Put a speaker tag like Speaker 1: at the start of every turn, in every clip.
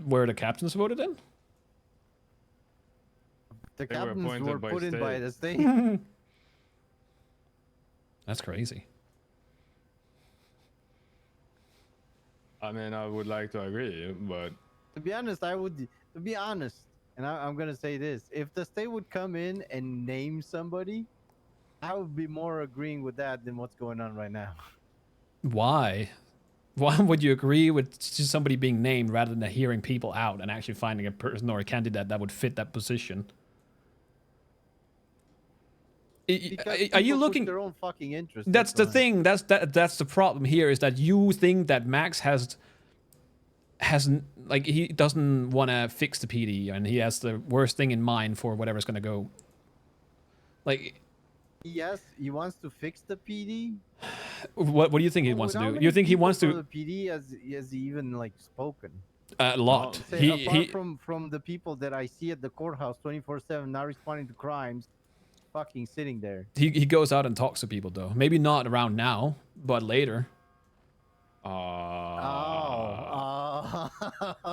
Speaker 1: Were the captains voted in?
Speaker 2: The
Speaker 3: They were
Speaker 2: captains
Speaker 3: appointed
Speaker 2: were
Speaker 3: by
Speaker 2: put in by
Speaker 3: state.
Speaker 2: the state.
Speaker 1: That's crazy.
Speaker 3: I mean, I would like to agree, but
Speaker 2: To be honest, To be honest, and I'm gonna say this: if the state would come in and name somebody, I would be more agreeing with that than what's going on right now.
Speaker 1: Why? Why would you agree with just somebody being named rather than hearing people out and actually finding a person or a candidate that would fit that position?
Speaker 2: Because
Speaker 1: Are you
Speaker 2: people put
Speaker 1: looking?
Speaker 2: their own fucking interest.
Speaker 1: That's the
Speaker 2: why.
Speaker 1: thing. That's the problem here is that you think that Max hasn't like he doesn't want to fix the PD and he has the worst thing in mind for whatever's gonna go. Like,
Speaker 2: Yes, he wants to fix the PD.
Speaker 1: what do you think he wants to
Speaker 2: How
Speaker 1: do?
Speaker 2: many
Speaker 1: You think he
Speaker 2: people
Speaker 1: wants
Speaker 2: from
Speaker 1: to
Speaker 2: the PD has he even like spoken?
Speaker 1: a lot?
Speaker 2: Say apart from the people that I see at the courthouse 24/7 not responding to crimes, fucking sitting there.
Speaker 1: he goes out and talks to people though. Maybe not around now, but later.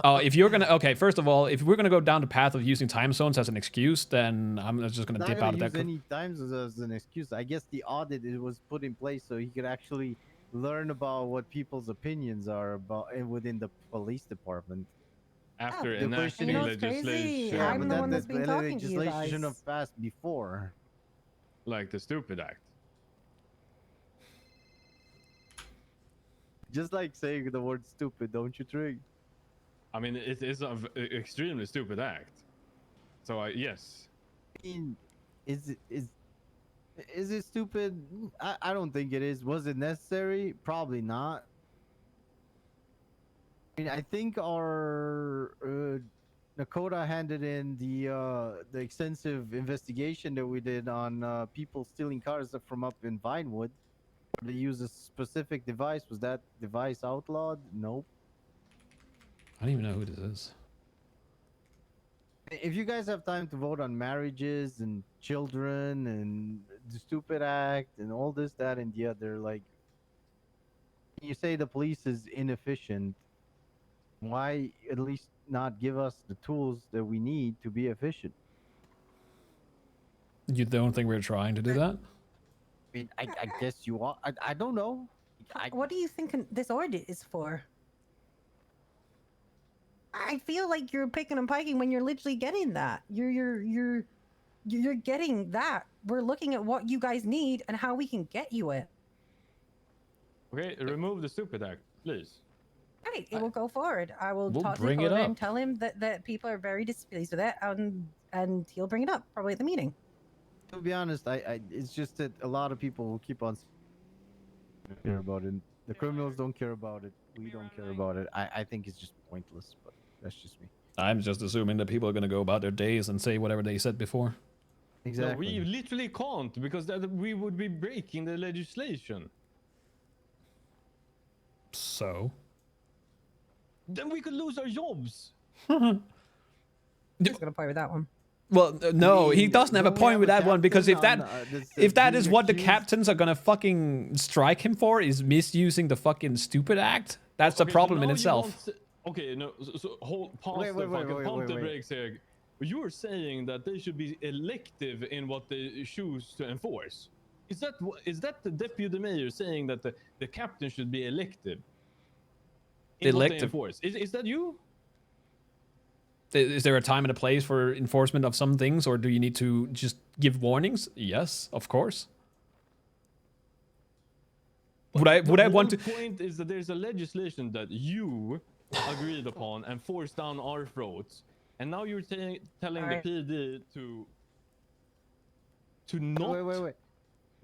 Speaker 1: Oh, if you're gonna okay, first of all, if we're gonna go down the path of using time zones as an excuse, then I'm just gonna dip out of that.
Speaker 2: Use any times as an excuse. I guess the audit it was put in place so he could actually learn about what people's opinions are about within the police department.
Speaker 3: after
Speaker 2: The
Speaker 3: enacting
Speaker 2: question is
Speaker 3: legislation,
Speaker 4: Yeah, I'm the one that's been talking to you
Speaker 2: legislation
Speaker 4: guys.
Speaker 2: shouldn't have passed before.
Speaker 3: like the Stupid Act.
Speaker 2: Just like saying the word stupid, don't you, Trig?
Speaker 3: I mean, it is an extremely stupid act. So yes.
Speaker 2: I mean, is it stupid? I don't think it is. Was it necessary? Probably not. I mean, I think our Nakota handed in the extensive investigation that we did on people stealing cars from up in Vinewood. They use a specific device. Was that device outlawed? Nope.
Speaker 1: I don't even know who this is.
Speaker 2: If you guys have time to vote on marriages and children and the stupid act and all this, that, and the other, like, you say the police is inefficient, why at least not give us the tools that we need to be efficient?
Speaker 1: You don't think we're trying to do that?
Speaker 2: I mean, I guess you are. I don't know.
Speaker 4: What do you think this audit is for? I feel like you're picking and piking when you're literally getting that. You're getting that. We're looking at what you guys need and how we can get you it.
Speaker 3: Okay, remove the Stupid Act, please.
Speaker 4: Right, it will go forward. I will
Speaker 1: We'll
Speaker 4: talk to
Speaker 1: bring it
Speaker 4: Dakota
Speaker 1: up.
Speaker 4: and tell him that people are very displeased with it, and he'll bring it up probably at the meeting.
Speaker 2: To be honest, it's just that a lot of people will keep on care about it. The criminals don't care about it. We don't care about it. I think it's just pointless, but that's just me.
Speaker 1: I'm just assuming that people are gonna go about their days and say whatever they said before.
Speaker 2: Exactly.
Speaker 3: No, we literally can't because that we would be breaking the legislation.
Speaker 1: So?
Speaker 3: Then we could lose our jobs.
Speaker 4: He's gonna play with that one.
Speaker 1: Well, no, he doesn't have a
Speaker 2: don't we
Speaker 1: point
Speaker 2: have
Speaker 1: with
Speaker 2: a
Speaker 1: that one because if
Speaker 2: captain
Speaker 1: that
Speaker 2: on, that's
Speaker 1: if that
Speaker 2: being
Speaker 1: is what the
Speaker 2: accused?
Speaker 1: captains are gonna fucking strike him for is misusing the fucking stupid act, that's the
Speaker 3: Okay, so
Speaker 1: problem in
Speaker 3: now you
Speaker 1: itself.
Speaker 3: want okay, no, so hold, pause
Speaker 2: Wait,
Speaker 3: the
Speaker 2: wait, wait,
Speaker 3: fucking
Speaker 2: wait,
Speaker 3: pump
Speaker 2: wait,
Speaker 3: the
Speaker 2: wait.
Speaker 3: brakes here. You're saying that they should be elective in what they choose to enforce. Is that the deputy mayor saying that the captain should be elective in what they
Speaker 1: Elective.
Speaker 3: enforce? Is that you?
Speaker 1: Is there a time and a place for enforcement of some things, or do you need to just give warnings? Yes, of course. Would I want to?
Speaker 3: The point is that there's a legislation that you agreed upon and forced down our throats, and now you're telling
Speaker 4: Alright.
Speaker 3: the PD to not.
Speaker 2: Wait.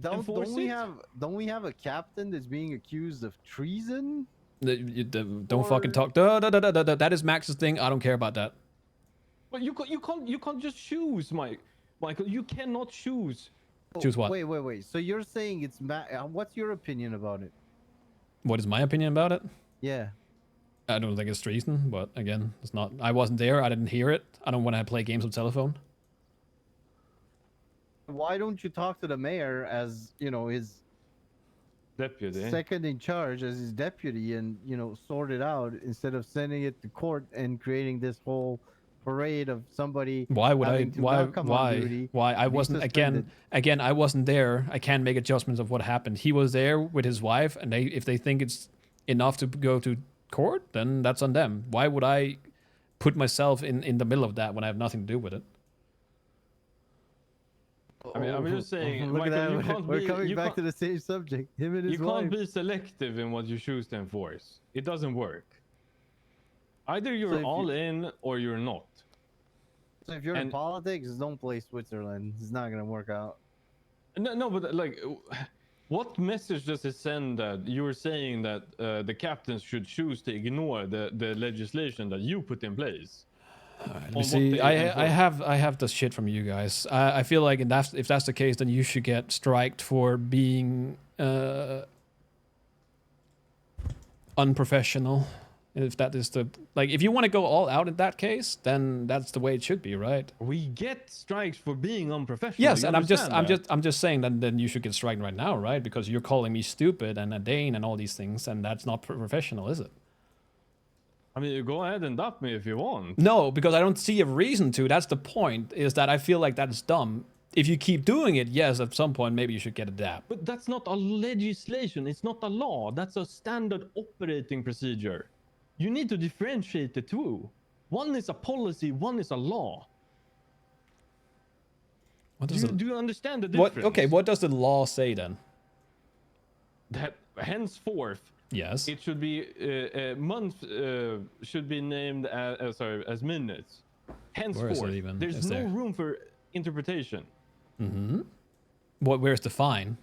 Speaker 2: Don't
Speaker 3: enforce
Speaker 2: we
Speaker 3: it?
Speaker 2: have a captain that's being accused of treason?
Speaker 1: Don't fucking talk. That is Max's thing. I don't care about that.
Speaker 3: But you can't just choose, Michael. You cannot choose.
Speaker 1: Choose what?
Speaker 2: Wait. So you're saying it's what's your opinion about it?
Speaker 1: What is my opinion about it?
Speaker 2: Yeah.
Speaker 1: I don't think it's treason, but again, it's not. I wasn't there. I didn't hear it. I don't want to play games with telephone.
Speaker 2: Why don't you talk to the mayor as, you know, his
Speaker 3: Deputy.
Speaker 2: second in charge as his deputy and sort it out instead of sending it to court and creating this whole parade of somebody
Speaker 1: Why would I?
Speaker 2: having to not come on duty.
Speaker 1: Why? I
Speaker 2: be
Speaker 1: wasn't
Speaker 2: suspended.
Speaker 1: again. I wasn't there. I can't make adjustments of what happened. He was there with his wife, and if they think it's enough to go to court, then that's on them. Why would I put myself in the middle of that when I have nothing to do with it?
Speaker 3: I mean, I'm just saying,
Speaker 2: Look
Speaker 3: Michael,
Speaker 2: at
Speaker 3: you
Speaker 2: that.
Speaker 3: can't
Speaker 2: We're
Speaker 3: be-
Speaker 2: coming
Speaker 3: you
Speaker 2: back
Speaker 3: can't-
Speaker 2: to the same subject. Him and his
Speaker 3: You
Speaker 2: wife.
Speaker 3: can't be selective in what you choose to enforce. It doesn't work. Either you're
Speaker 2: if you-
Speaker 3: all in or you're not.
Speaker 2: So if you're in
Speaker 3: and-
Speaker 2: politics, don't play Switzerland. It's not gonna work out.
Speaker 3: No, but like, what message does it send that you're saying that the captains should choose to ignore the legislation that you put in place?
Speaker 1: Let me
Speaker 3: on what
Speaker 1: see.
Speaker 3: they
Speaker 1: I
Speaker 3: enforce?
Speaker 1: have this shit from you guys. I feel like if that's the case, then you should get striked for being unprofessional. If that is if you want to go all out in that case, then that's the way it should be, right?
Speaker 3: We get strikes for being unprofessional.
Speaker 1: Yes,
Speaker 3: you
Speaker 1: and
Speaker 3: understand that?
Speaker 1: I'm just saying that then you should get striked right now, right? Because you're calling me stupid and a Dane and all these things, and that's not professional, is it?
Speaker 3: I mean, you go ahead and dump me if you want.
Speaker 1: No, because I don't see a reason to. That's the point, is that I feel like that's dumb. If you keep doing it, yes, at some point maybe you should get a dab.
Speaker 3: But that's not a legislation. It's not a law. That's a standard operating procedure. You need to differentiate the two. One is a policy, one is a law.
Speaker 1: What
Speaker 3: Do
Speaker 1: does
Speaker 3: you,
Speaker 1: it,
Speaker 3: do you understand the difference?
Speaker 1: what? Okay, what does the law say then?
Speaker 3: That henceforth,
Speaker 1: Yes.
Speaker 3: it should be months should be named as minutes. Henceforth,
Speaker 1: even?
Speaker 3: there's
Speaker 1: Is
Speaker 3: no
Speaker 1: there?
Speaker 3: room for interpretation.
Speaker 1: Mm-hmm. Where's the fine?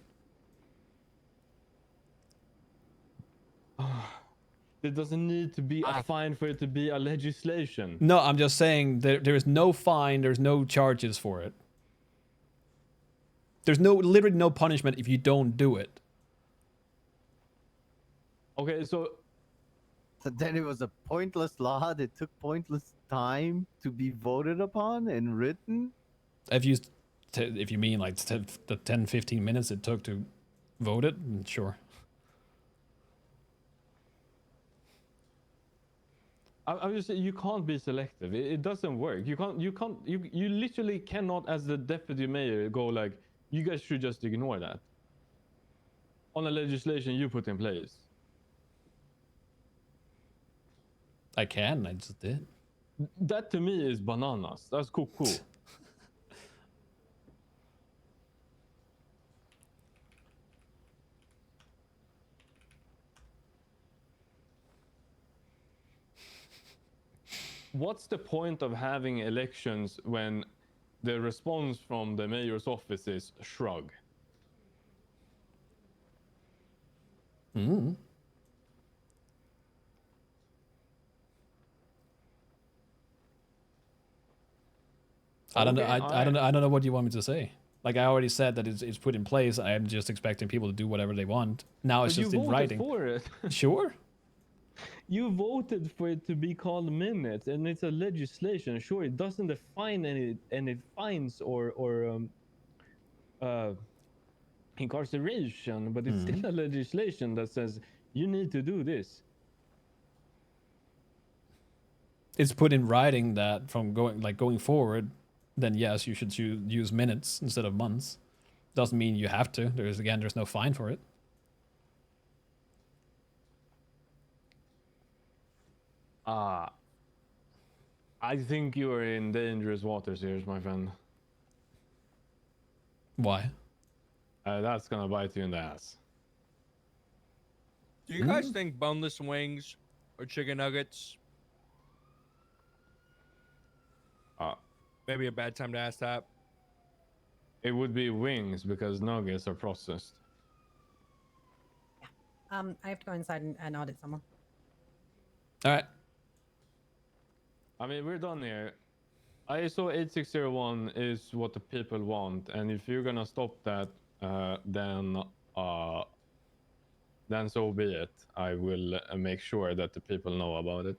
Speaker 3: There doesn't need to be a fine for it to be a legislation.
Speaker 1: No, I'm just saying there is no fine. There's no charges for it. There's literally no punishment if you don't do it.
Speaker 3: Okay, so
Speaker 2: So then it was a pointless law that took pointless time to be voted upon and written.
Speaker 1: If you mean like the 10, 15 minutes it took to vote it, sure.
Speaker 3: I'm just saying you can't be selective. It doesn't work. You literally cannot, as the deputy mayor, go like, you guys should just ignore that on a legislation you put in place.
Speaker 1: I can. I just did.
Speaker 3: That to me is bananas. That's cool. What's the point of having elections when the response from the mayor's office is shrug?
Speaker 1: Mm. I don't know.
Speaker 3: Okay,
Speaker 1: I don't know. I don't know what you want me to say. Like I already said that it's put in place. I'm just expecting people to do whatever they want. Now it's
Speaker 3: But
Speaker 1: just
Speaker 3: you
Speaker 1: in
Speaker 3: voted
Speaker 1: writing.
Speaker 3: for it.
Speaker 1: Sure.
Speaker 3: You voted for it to be called minutes, and it's a legislation. Sure, it doesn't define any fines or incarceration, but it's still a legislation that says you need to do this.
Speaker 1: It's put in writing that from going forward, then yes, you should use minutes instead of months. Doesn't mean you have to. There's no fine for it.
Speaker 3: I think you are in dangerous waters here, my friend.
Speaker 1: Why?
Speaker 3: That's gonna bite you in the ass.
Speaker 5: Do you guys think boneless wings or chicken nuggets? Maybe a bad time to ask that.
Speaker 3: It would be wings because nuggets are processed.
Speaker 4: I have to go inside and audit someone.
Speaker 1: All right.
Speaker 3: I mean, we're done here. ISO 8601 is what the people want, and if you're gonna stop that, then so be it. I will make sure that the people know about it.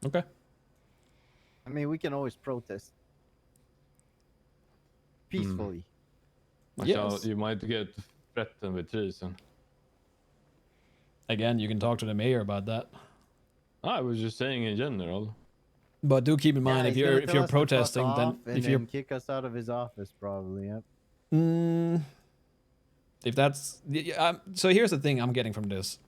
Speaker 1: Okay.
Speaker 2: I mean, we can always protest peacefully.
Speaker 1: Yes.
Speaker 3: You might get threatened with treason.
Speaker 1: Again, you can talk to the mayor about that.
Speaker 3: I was just saying in general.
Speaker 1: But do keep in mind,
Speaker 2: Yeah,
Speaker 1: if
Speaker 2: he's gonna
Speaker 1: you're
Speaker 2: tell us to fuck
Speaker 1: protesting,
Speaker 2: off
Speaker 1: then
Speaker 2: and
Speaker 1: if you're
Speaker 2: then kick us out of his office, probably. Yep.
Speaker 1: if that's so, here's the thing I'm getting from this.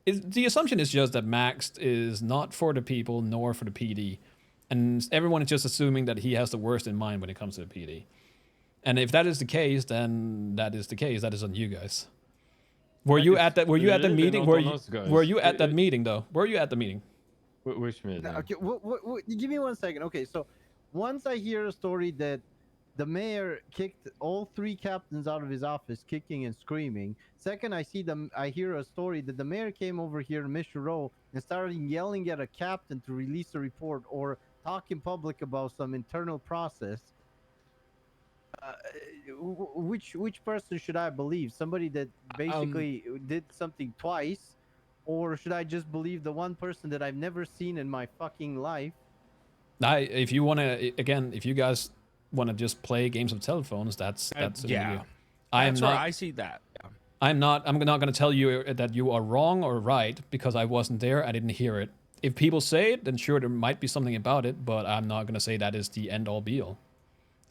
Speaker 1: The assumption is just that Max is not for the people nor for the PD, and everyone is just assuming that he has the worst in mind when it comes to the PD. And if that is the case, then that is the case. That is on you guys. Were you at that? Were you at the
Speaker 3: really
Speaker 1: meeting?
Speaker 3: not
Speaker 1: Were
Speaker 3: on
Speaker 1: you?
Speaker 3: us, guys.
Speaker 1: Were you at that meeting though? Were you at the meeting?
Speaker 3: Which meeting?
Speaker 2: Okay, give me 1 second. Okay, so once I hear a story that the mayor kicked all 3 captains out of his office, kicking and screaming. Second, I hear a story that the mayor came over here to Mission Row and started yelling at a captain to release a report or talk in public about some internal process. Which person should I believe? Somebody that basically did something twice, or should I just believe the one person that I've never seen in my fucking life?
Speaker 1: If you want to, again, if you guys want to just play games of telephones, that's
Speaker 5: yeah.
Speaker 1: you. I am
Speaker 5: That's where
Speaker 1: not.
Speaker 5: I see that. Yeah.
Speaker 1: I'm not going to tell you that you are wrong or right because I wasn't there. I didn't hear it. If people say it, then sure, there might be something about it, but I'm not going to say that is the end all be all.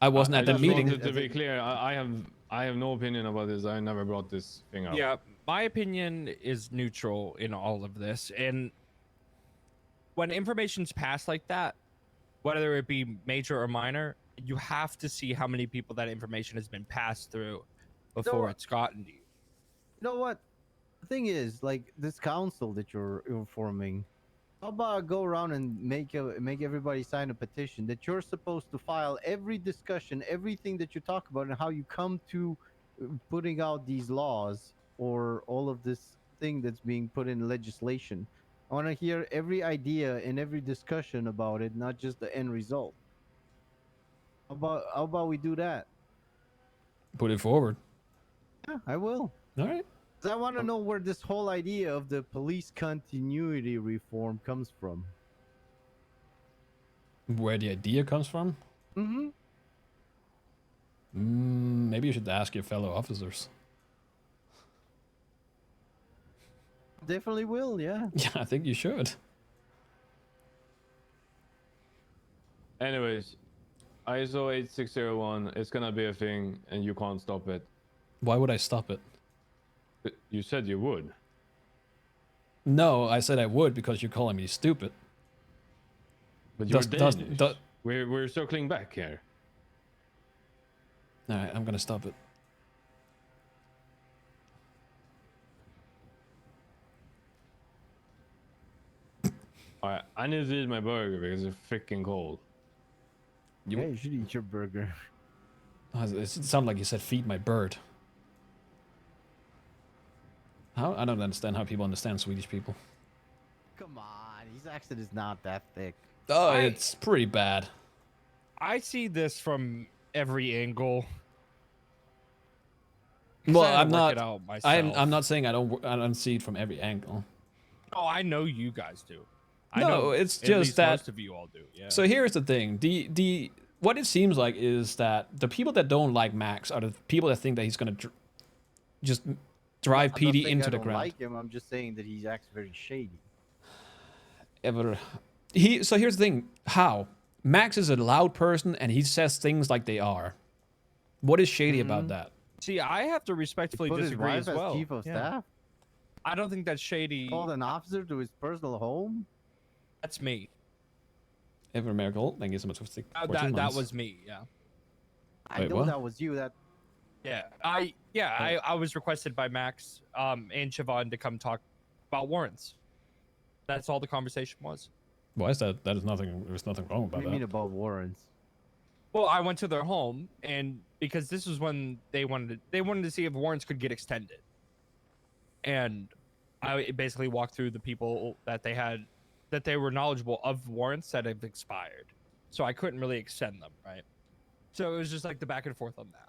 Speaker 1: I wasn't at the
Speaker 3: just
Speaker 1: meeting.
Speaker 3: wanted to be clear, I have no opinion about this. I never brought this thing up.
Speaker 5: Yeah, my opinion is neutral in all of this. And when information's passed like that, whether it be major or minor, you have to see how many people that information has been passed through before it's gotten to you.
Speaker 2: You know what? The thing is, like this council that you're forming, how about I go around and make everybody sign a petition that you're supposed to file every discussion, everything that you talk about, and how you come to putting out these laws or all of this thing that's being put in legislation. I want to hear every idea and every discussion about it, not just the end result. How about we do that?
Speaker 1: Put it forward.
Speaker 2: Yeah, I will.
Speaker 1: All right.
Speaker 2: 'Cause I want to know where this whole idea of the police continuity reform comes from.
Speaker 1: Where the idea comes from?
Speaker 2: Mm-hmm.
Speaker 1: Maybe you should ask your fellow officers.
Speaker 2: Definitely will, yeah.
Speaker 1: Yeah, I think you should.
Speaker 3: Anyways, ISO 8601, it's gonna be a thing and you can't stop it.
Speaker 1: Why would I stop it?
Speaker 3: You said you would.
Speaker 1: No, I said I would because you're calling me stupid.
Speaker 3: But you're
Speaker 1: Does-
Speaker 3: Danish.
Speaker 1: does-
Speaker 3: We're circling back here.
Speaker 1: All right, I'm gonna stop it.
Speaker 3: Alright, I need to eat my burger because it's freaking cold.
Speaker 2: Yeah, you should eat your burger.
Speaker 1: It sounded like you said feed my bird. How? I don't understand how people understand Swedish people.
Speaker 2: Come on, his accent is not that thick.
Speaker 1: Oh, it's pretty bad.
Speaker 5: I see this from every angle. 'Cause
Speaker 1: Well,
Speaker 5: I had to
Speaker 1: I'm
Speaker 5: work
Speaker 1: not.
Speaker 5: it out myself.
Speaker 1: I'm not saying I don't see it from every angle.
Speaker 5: Oh, I know you guys do. I
Speaker 1: No,
Speaker 5: know
Speaker 1: it's
Speaker 5: at
Speaker 1: just
Speaker 5: least
Speaker 1: that-
Speaker 5: most of you all do. Yeah.
Speaker 1: So here's the thing: the what it seems like is that the people that don't like Max are the people that think that he's gonna just drive
Speaker 2: I'm not
Speaker 1: PD
Speaker 2: saying
Speaker 1: into
Speaker 2: I
Speaker 1: the
Speaker 2: don't
Speaker 1: ground.
Speaker 2: like him. I'm just saying that he acts very shady.
Speaker 1: So here's the thing: how Max is a loud person and he says things like they are. What is shady about that?
Speaker 5: See, I have to respectfully
Speaker 2: Put his
Speaker 5: disagree
Speaker 2: wife
Speaker 5: as
Speaker 2: as
Speaker 5: well.
Speaker 2: chief of
Speaker 5: Yeah.
Speaker 2: staff.
Speaker 5: I don't think that's shady.
Speaker 2: Called an officer to his personal home.
Speaker 5: That's me.
Speaker 1: Ever miracle? Thank you so much for sticking.
Speaker 5: That was me. Yeah.
Speaker 2: I
Speaker 1: Wait,
Speaker 2: know
Speaker 1: what?
Speaker 2: that was you. That
Speaker 5: I was requested by Max and Siobhan to come talk about warrants. That's all the conversation was.
Speaker 1: Why is that? That is nothing. There's nothing wrong
Speaker 2: what
Speaker 1: about
Speaker 2: do you mean
Speaker 1: that.
Speaker 2: about warrants?
Speaker 5: Well, I went to their home, and because this was when they wanted to see if warrants could get extended, and I basically walked through the people that they were knowledgeable of warrants that have expired, so I couldn't really extend them, right? So it was just like the back and forth on that.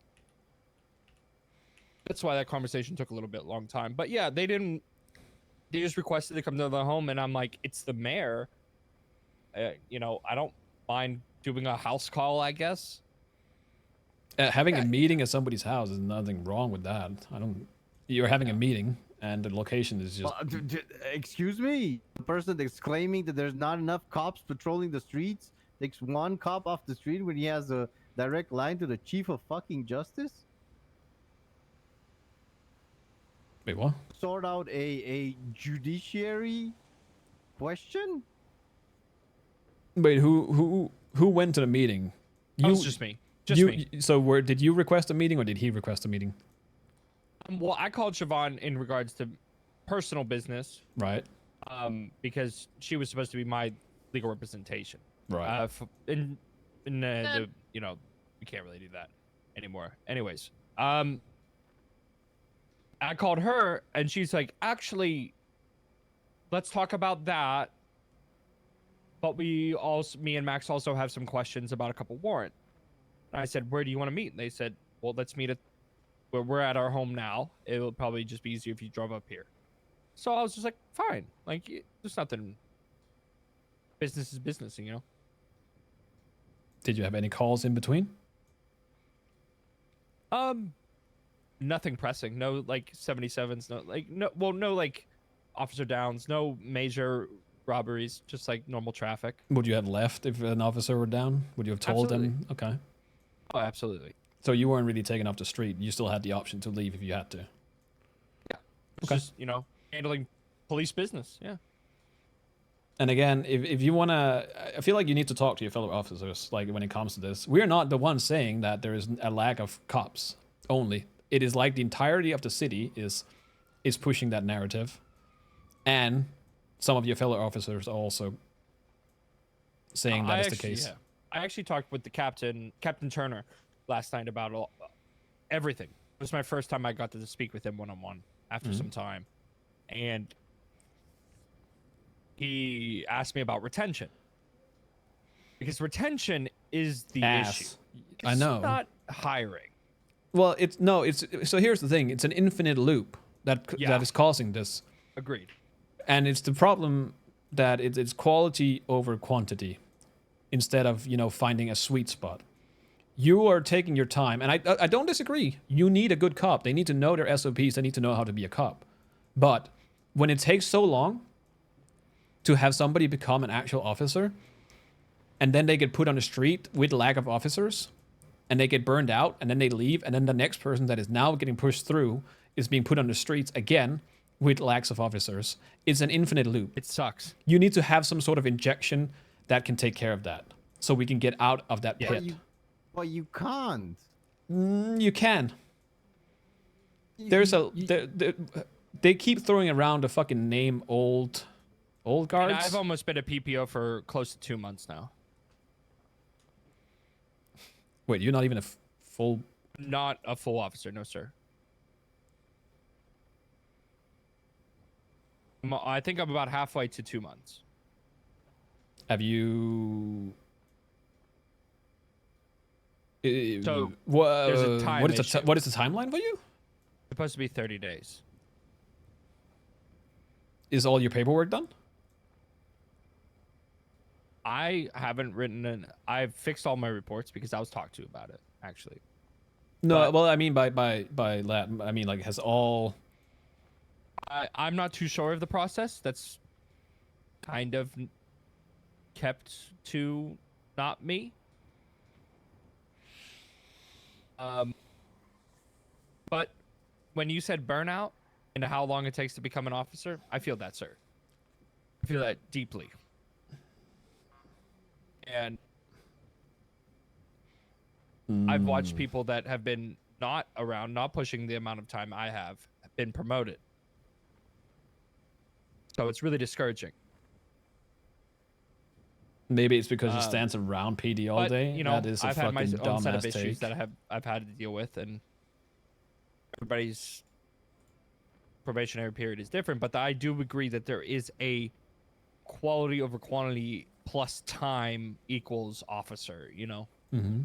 Speaker 5: That's why that conversation took a little bit long time. But yeah, they just requested to come to their home, and I'm like, it's the mayor. I don't mind doing a house call, I guess.
Speaker 1: Having a meeting at somebody's house is nothing wrong with that. You're having a meeting, and the location is just.
Speaker 2: Well, excuse me. The person that's claiming that there's not enough cops patrolling the streets takes one cop off the street when he has a direct line to the chief of fucking justice.
Speaker 1: Wait, what?
Speaker 2: Sort out a judiciary question.
Speaker 1: Wait, who went to the meeting?
Speaker 5: That was just me. Just me.
Speaker 1: So where did you request a meeting or did he request a meeting?
Speaker 5: Well, I called Siobhan in regards to personal business,
Speaker 1: Right.
Speaker 5: because she was supposed to be my legal representation.
Speaker 1: Right.
Speaker 5: In the you know, we can't really do that anymore. Anyways, I called her and she's like, actually, let's talk about that. But me and Max also have some questions about a couple warrants. And I said, where do you want to meet? And they said, well, let's meet at where we're at our home now. It'll probably just be easier if you drove up here. So I was just like, fine. Like, there's nothing. Business is business, you know?
Speaker 1: Did you have any calls in between?
Speaker 5: Nothing pressing. No, like, 77s. No, like, officer downs. No major robberies. Just, like, normal traffic.
Speaker 1: Would you have left if an officer were down? Would you have told
Speaker 5: Absolutely.
Speaker 1: them? Okay.
Speaker 5: Oh, absolutely.
Speaker 1: So you weren't really taken off the street. You still had the option to leave if you had to.
Speaker 5: It's
Speaker 1: Okay.
Speaker 5: just, you know, handling police business. Yeah.
Speaker 1: And again, if you want to, I feel like you need to talk to your fellow officers, like when it comes to this. We're not the ones saying that there is a lack of cops only. It is like the entirety of the city is pushing that narrative. And some of your fellow officers are also saying that is the case.
Speaker 5: Yeah. I actually talked with the Captain Turner, last night about everything. It was my first time I got to speak with him one-on-one after some time. And he asked me about retention. Because retention is the issue.
Speaker 1: I know.
Speaker 5: It's not hiring.
Speaker 1: Well, so here's the thing. It's an infinite loop that is causing this.
Speaker 5: Agreed.
Speaker 1: And it's the problem that it's quality over quantity instead of, finding a sweet spot. You are taking your time, and I don't disagree. You need a good cop. They need to know their SOPs. They need to know how to be a cop. But when it takes so long to have somebody become an actual officer, and then they get put on the street with lack of officers, and they get burned out, and then they leave, and then the next person that is now getting pushed through is being put on the streets again with lacks of officers, it's an infinite loop.
Speaker 5: It sucks.
Speaker 1: You need to have some sort of injection that can take care of that, so we can get out of that pit.
Speaker 2: But you can't.
Speaker 1: You can. They keep throwing around the fucking name old guards.
Speaker 5: And I've almost been a PPO for close to 2 months now.
Speaker 1: Wait, you're not even a full...
Speaker 5: Not a full officer, no sir. I think I'm about halfway to 2 months.
Speaker 1: Have you...
Speaker 5: So,
Speaker 1: there's
Speaker 5: a time
Speaker 1: what is
Speaker 5: issue.
Speaker 1: what is the timeline for you?
Speaker 5: It's supposed to be 30 days.
Speaker 1: Is all your paperwork done?
Speaker 5: I haven't I've fixed all my reports because I was talked to about it, actually.
Speaker 1: No,
Speaker 5: But-
Speaker 1: well, I mean by that, I mean like has all...
Speaker 5: I'm not too sure of the process. That's kind of kept to not me. But when you said burnout and how long it takes to become an officer, I feel that, sir. I feel that deeply. And I've watched people that have been not around, not pushing the amount of time I have been promoted. So it's really discouraging.
Speaker 1: Maybe it's because you stands around PD all
Speaker 5: But,
Speaker 1: day.
Speaker 5: you know,
Speaker 1: That is a
Speaker 5: I've had my
Speaker 1: fucking
Speaker 5: own set of
Speaker 1: dumbass
Speaker 5: issues
Speaker 1: take.
Speaker 5: that I've had to deal with, and everybody's probationary period is different. But I do agree that there is a quality over quantity plus time equals officer. You know,
Speaker 1: Mm-hmm.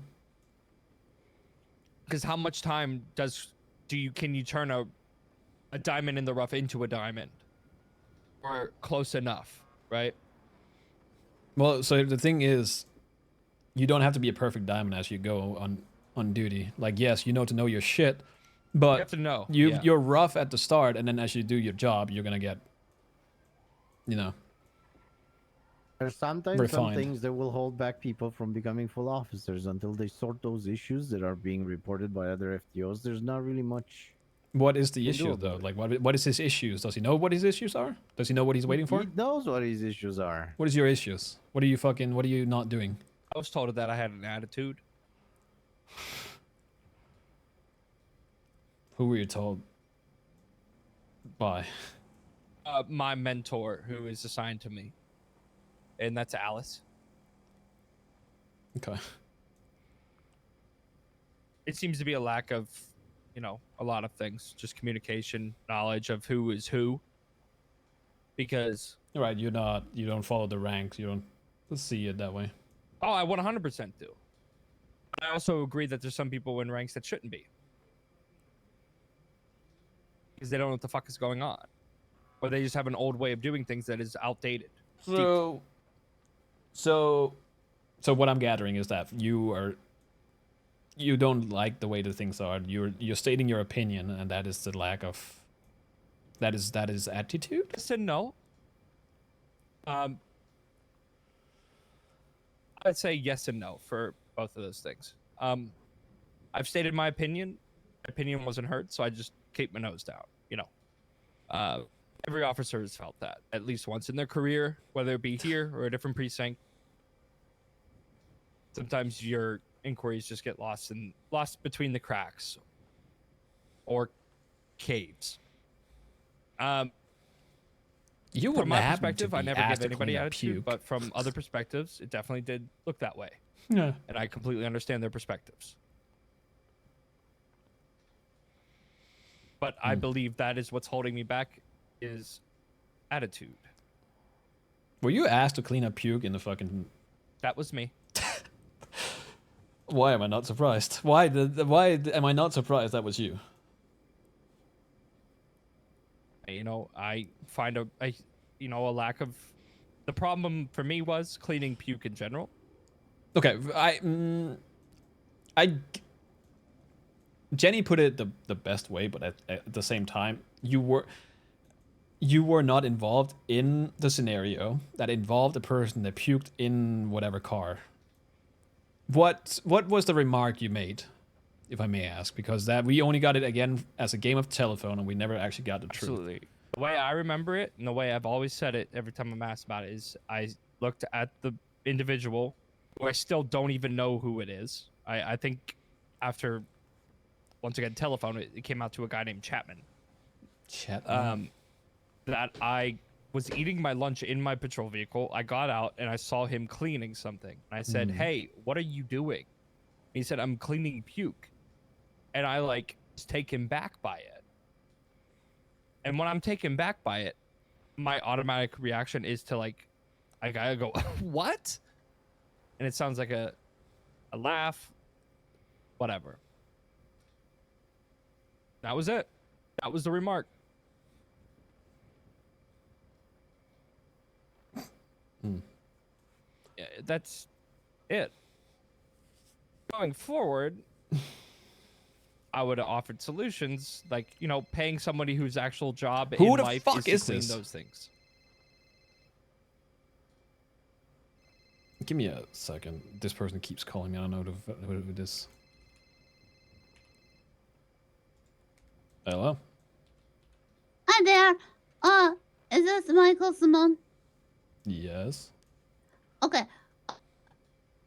Speaker 5: because how much time can you turn a diamond in the rough into a diamond, or close enough, right?
Speaker 1: Well, so the thing is, you don't have to be a perfect diamond as you go on duty. Like, yes, you know to know your shit, But
Speaker 5: You have to know.
Speaker 1: you're rough at the start, and then as you do your job, you're gonna get, you know.
Speaker 2: There's sometimes
Speaker 1: Refined.
Speaker 2: some things that will hold back people from becoming full officers until they sort those issues that are being reported by other FTOs. There's not really much.
Speaker 1: What is the
Speaker 2: Can do
Speaker 1: issue
Speaker 2: about
Speaker 1: though?
Speaker 2: it.
Speaker 1: Like, what is his issues? Does he know what his issues are? Does he know what he's waiting for?
Speaker 2: He knows what his issues are.
Speaker 1: What is your issues? What are you not doing?
Speaker 5: I was told that I had an attitude.
Speaker 1: Who were you told? By?
Speaker 5: My mentor, who is assigned to me, and that's Alice.
Speaker 1: Okay.
Speaker 5: It seems to be a lack of, a lot of things, just communication, knowledge of who is who. Because
Speaker 1: Right, you don't follow the ranks. You don't see it that way.
Speaker 5: I 100% do. I also agree that there's some people in ranks that shouldn't be, because they don't know what the fuck is going on, or they just have an old way of doing things that is outdated.
Speaker 1: So what I'm gathering is that you don't like the way the things are. You're stating your opinion, and that is the lack of that is attitude.
Speaker 5: Yes and no. I'd say yes and no for both of those things. I've stated my opinion. My opinion wasn't heard, so I just keep my nose down. Every officer has felt that at least once in their career, whether it be here or a different precinct. Sometimes your inquiries just get lost between the cracks or caves.
Speaker 1: You
Speaker 5: From
Speaker 1: wouldn't
Speaker 5: my
Speaker 1: happen to
Speaker 5: perspective, I
Speaker 1: be
Speaker 5: never
Speaker 1: asked
Speaker 5: give
Speaker 1: to
Speaker 5: anybody
Speaker 1: clean up
Speaker 5: attitude,
Speaker 1: puke.
Speaker 5: but from other perspectives, it definitely did look that way,
Speaker 1: Yeah.
Speaker 5: and I completely understand their perspectives. But I believe that is what's holding me back is attitude.
Speaker 1: Were you asked to clean up puke in the fucking?
Speaker 5: That was me.
Speaker 1: Why am I not surprised? Why am I not surprised that was you?
Speaker 5: I find a lack of. The problem for me was cleaning puke in general.
Speaker 1: Okay, Jenny put it the best way, but at the same time, you were not involved in the scenario that involved a person that puked in whatever car. What was the remark you made, if I may ask? Because that we only got it again as a game of telephone, and we never actually got the truth.
Speaker 5: Absolutely. The way I remember it, and the way I've always said it every time I'm asked about it, is I looked at the individual, who I still don't even know who it is. I think after, once again, telephone, it came out to a guy named Chapman. That I was eating my lunch in my patrol vehicle. I got out and I saw him cleaning something. And I said, "Hey, what are you doing?" He said, "I'm cleaning puke." And I was taken back by it. And when I'm taken back by it, my automatic reaction is to I gotta go, "What?" And it sounds like a laugh, whatever. That was it. That was the remark. Yeah, that's it. Going forward, I would have offered solutions paying somebody whose actual job
Speaker 1: Who
Speaker 5: in
Speaker 1: the
Speaker 5: life
Speaker 1: fuck
Speaker 5: is
Speaker 1: is
Speaker 5: to clean
Speaker 1: this?
Speaker 5: those things.
Speaker 1: Give me a second. This person keeps calling me. I don't know who this. Hello.
Speaker 6: Hi there. Is this Michael Simone?
Speaker 1: Yes.
Speaker 6: Okay.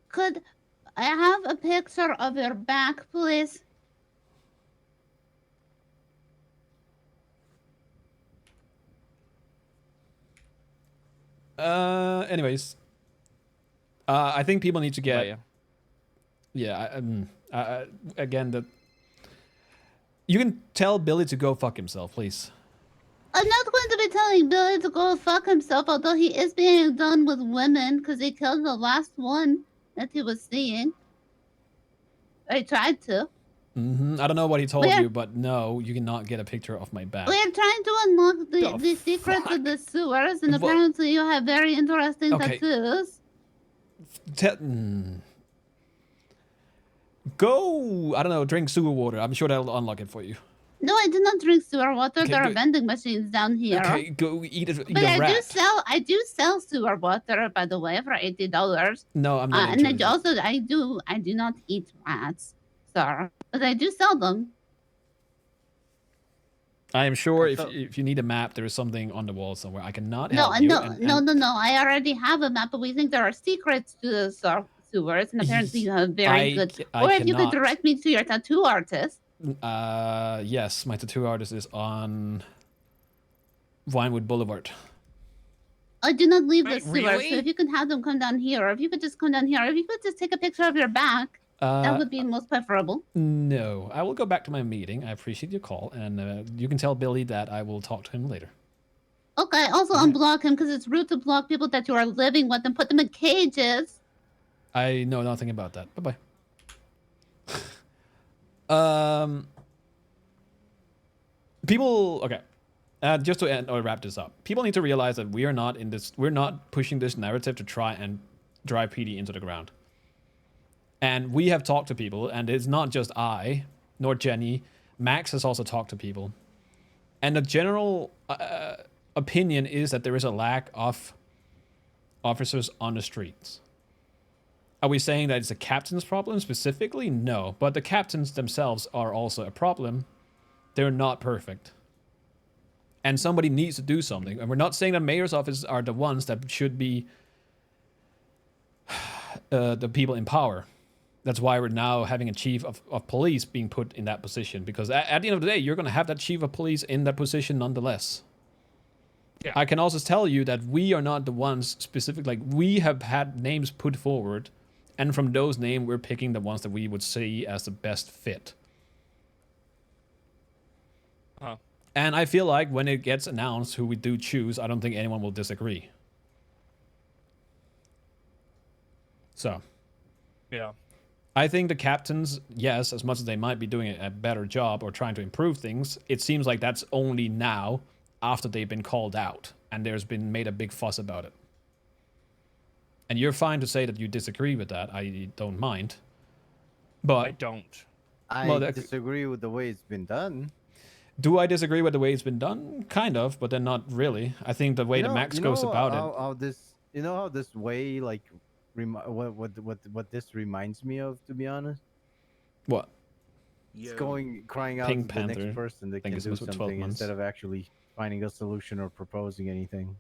Speaker 6: Could I have a picture of your back, please?
Speaker 1: Anyways. I think people need to get.
Speaker 5: Yeah.
Speaker 1: Again, that. You can tell Billy to go fuck himself, please.
Speaker 6: I'm not going to be telling Billy to go fuck himself, although he is being done with women because he killed the last one that he was seeing. I tried to.
Speaker 1: I don't know what he told
Speaker 6: Where-
Speaker 1: you, but no, you cannot get a picture of my back.
Speaker 6: We're trying to unlock
Speaker 1: The
Speaker 6: the secrets
Speaker 1: fuck?
Speaker 6: of the sewers, and
Speaker 1: Well-
Speaker 6: apparently you have very interesting
Speaker 1: Okay.
Speaker 6: tattoos.
Speaker 1: Go, I don't know, drink sewer water. I'm sure that'll unlock it for you.
Speaker 6: No, I do not drink sewer water.
Speaker 1: Okay,
Speaker 6: There are
Speaker 1: good.
Speaker 6: vending machines down here.
Speaker 1: Okay, go eat a
Speaker 6: But I
Speaker 1: rat.
Speaker 6: do sell sewer water, by the way, for $80.
Speaker 1: No, I'm not
Speaker 6: And
Speaker 1: interested.
Speaker 6: I do not eat rats, sir. But I do sell them.
Speaker 1: I am sure
Speaker 2: So-
Speaker 1: if you need a map, there is something on the wall somewhere. I cannot
Speaker 6: No,
Speaker 1: help you.
Speaker 6: no. I already have a map, but we think there are secrets to the sewers, and apparently you have very good.
Speaker 1: I
Speaker 6: Or if you could
Speaker 1: cannot.
Speaker 6: direct me to your tattoo artist.
Speaker 1: Yes, my tattoo artist is on Vinewood Boulevard.
Speaker 6: I do not leave the
Speaker 5: Wait,
Speaker 6: sewers,
Speaker 5: really?
Speaker 6: so if you could have them come down here, or if you could just come down here, or if you could just take a picture of your back, that would be most preferable.
Speaker 1: No, I will go back to my meeting. I appreciate your call, and you can tell Billy that I will talk to him later.
Speaker 6: Okay, also unblock him, because it's rude to block people that you are living with and put them in cages.
Speaker 1: I know nothing about that. Bye bye. People. Okay. Just to end or wrap this up, people need to realize that we are not in this. We're not pushing this narrative to try and drive PD into the ground. And we have talked to people, and it's not just I, nor Jenny. Max has also talked to people, and the general opinion is that there is a lack of officers on the streets. Are we saying that it's a captain's problem specifically? No, but the captains themselves are also a problem. They're not perfect. And somebody needs to do something. And we're not saying that mayor's offices are the ones that should be the people in power. That's why we're now having a chief of police being put in that position. Because at the end of the day, you're going to have that chief of police in that position nonetheless. Yeah. I can also tell you that we are not the ones specific. Like, we have had names put forward. And from those names, we're picking the ones that we would see as the best fit.
Speaker 5: Huh.
Speaker 1: And I feel like when it gets announced who we do choose, I don't think anyone will disagree. So.
Speaker 5: Yeah.
Speaker 1: I think the captains, yes, as much as they might be doing a better job or trying to improve things, it seems like that's only now after they've been called out and there's been made a big fuss about it. And you're fine to say that you disagree with that. I don't mind. But
Speaker 5: I don't.
Speaker 2: I disagree with the way it's been done.
Speaker 1: Do I disagree with the way it's been done? Kind of, but then not really. I think the way the Max goes about it.
Speaker 2: How this, how this way, like, what this reminds me of, to be honest.
Speaker 1: What?
Speaker 2: It's crying out
Speaker 1: Pink
Speaker 2: to the
Speaker 1: Panther.
Speaker 2: next person that can
Speaker 1: Think
Speaker 2: do
Speaker 1: this was 12
Speaker 2: something
Speaker 1: months.
Speaker 2: instead of actually finding a solution or proposing anything.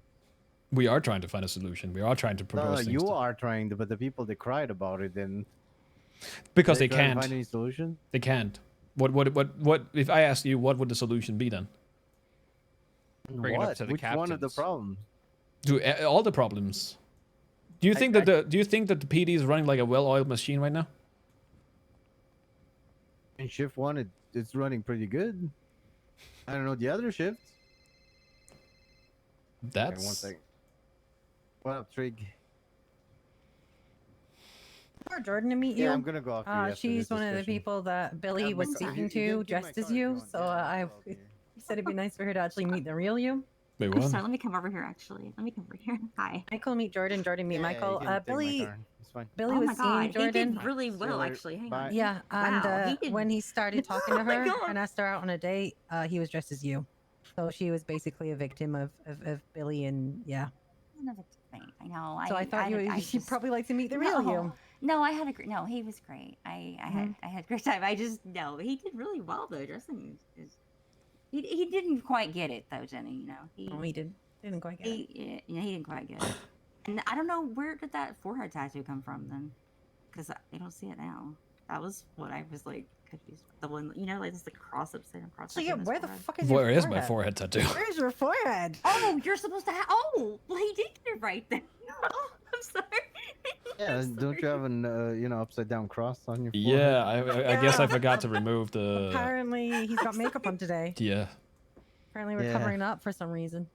Speaker 1: We are trying to find a solution. We are trying to propose things.
Speaker 2: You are trying to, but the people that cried about it didn't.
Speaker 1: Because they
Speaker 2: trying to
Speaker 1: can't.
Speaker 2: find any solution?
Speaker 1: They can't. What if I ask you, what would the solution be then?
Speaker 5: Bring it up to the
Speaker 2: Which one of the
Speaker 5: captains.
Speaker 2: problems?
Speaker 1: All the problems. Do you think that the PD is running like a well-oiled machine right now?
Speaker 2: In shift one, it's running pretty good. I don't know the other shifts.
Speaker 1: That's.
Speaker 2: Okay, one second. What up, Trig?
Speaker 4: For Jordan to meet you.
Speaker 2: Yeah, I'm gonna go after you.
Speaker 4: She's one of the people that Billy was speaking to, dressed as you. So I said it'd be nice for her to actually meet the real you.
Speaker 1: Wait,
Speaker 7: I'm
Speaker 1: what?
Speaker 7: sorry, let me come over here actually. Let me come over here. Hi.
Speaker 4: Michael meet Jordan, Jordan meet Michael. Billy Billy
Speaker 7: Oh
Speaker 4: was
Speaker 7: my god,
Speaker 4: seeing Jordan.
Speaker 7: he did really well actually. Hang on.
Speaker 4: Yeah, and
Speaker 7: Wow, he did-
Speaker 4: when he started talking to
Speaker 7: Oh my
Speaker 4: her
Speaker 7: God.
Speaker 4: and asked her out on a date, he was dressed as you. So she was basically a victim of Billy, and yeah.
Speaker 7: I know.
Speaker 4: So I thought you'd probably like to meet the real you.
Speaker 7: No, I had a great. No, he was great. I had a great time. I just no, he did really well though. Dressing is. He didn't quite get it though, Jenny. You know
Speaker 4: He didn't quite get it.
Speaker 7: Yeah, he didn't quite get it. And I don't know, where did that forehead tattoo come from then? Because I don't see it now. That was what I was like confused. The one, like it's the cross upside down cross.
Speaker 4: So yeah, where the fuck is
Speaker 1: Where
Speaker 4: your
Speaker 1: is my forehead tattoo?
Speaker 4: Where's your forehead?
Speaker 7: Oh, you're supposed to have. Oh, well, he did get it right then. Oh, I'm sorry.
Speaker 2: Yeah, don't you have an upside down cross on your forehead?
Speaker 1: Yeah, I guess I forgot to remove the.
Speaker 4: Apparently, he's got makeup on today.
Speaker 1: Yeah.
Speaker 4: Apparently, we're
Speaker 2: Yeah.
Speaker 4: covering up for some reason.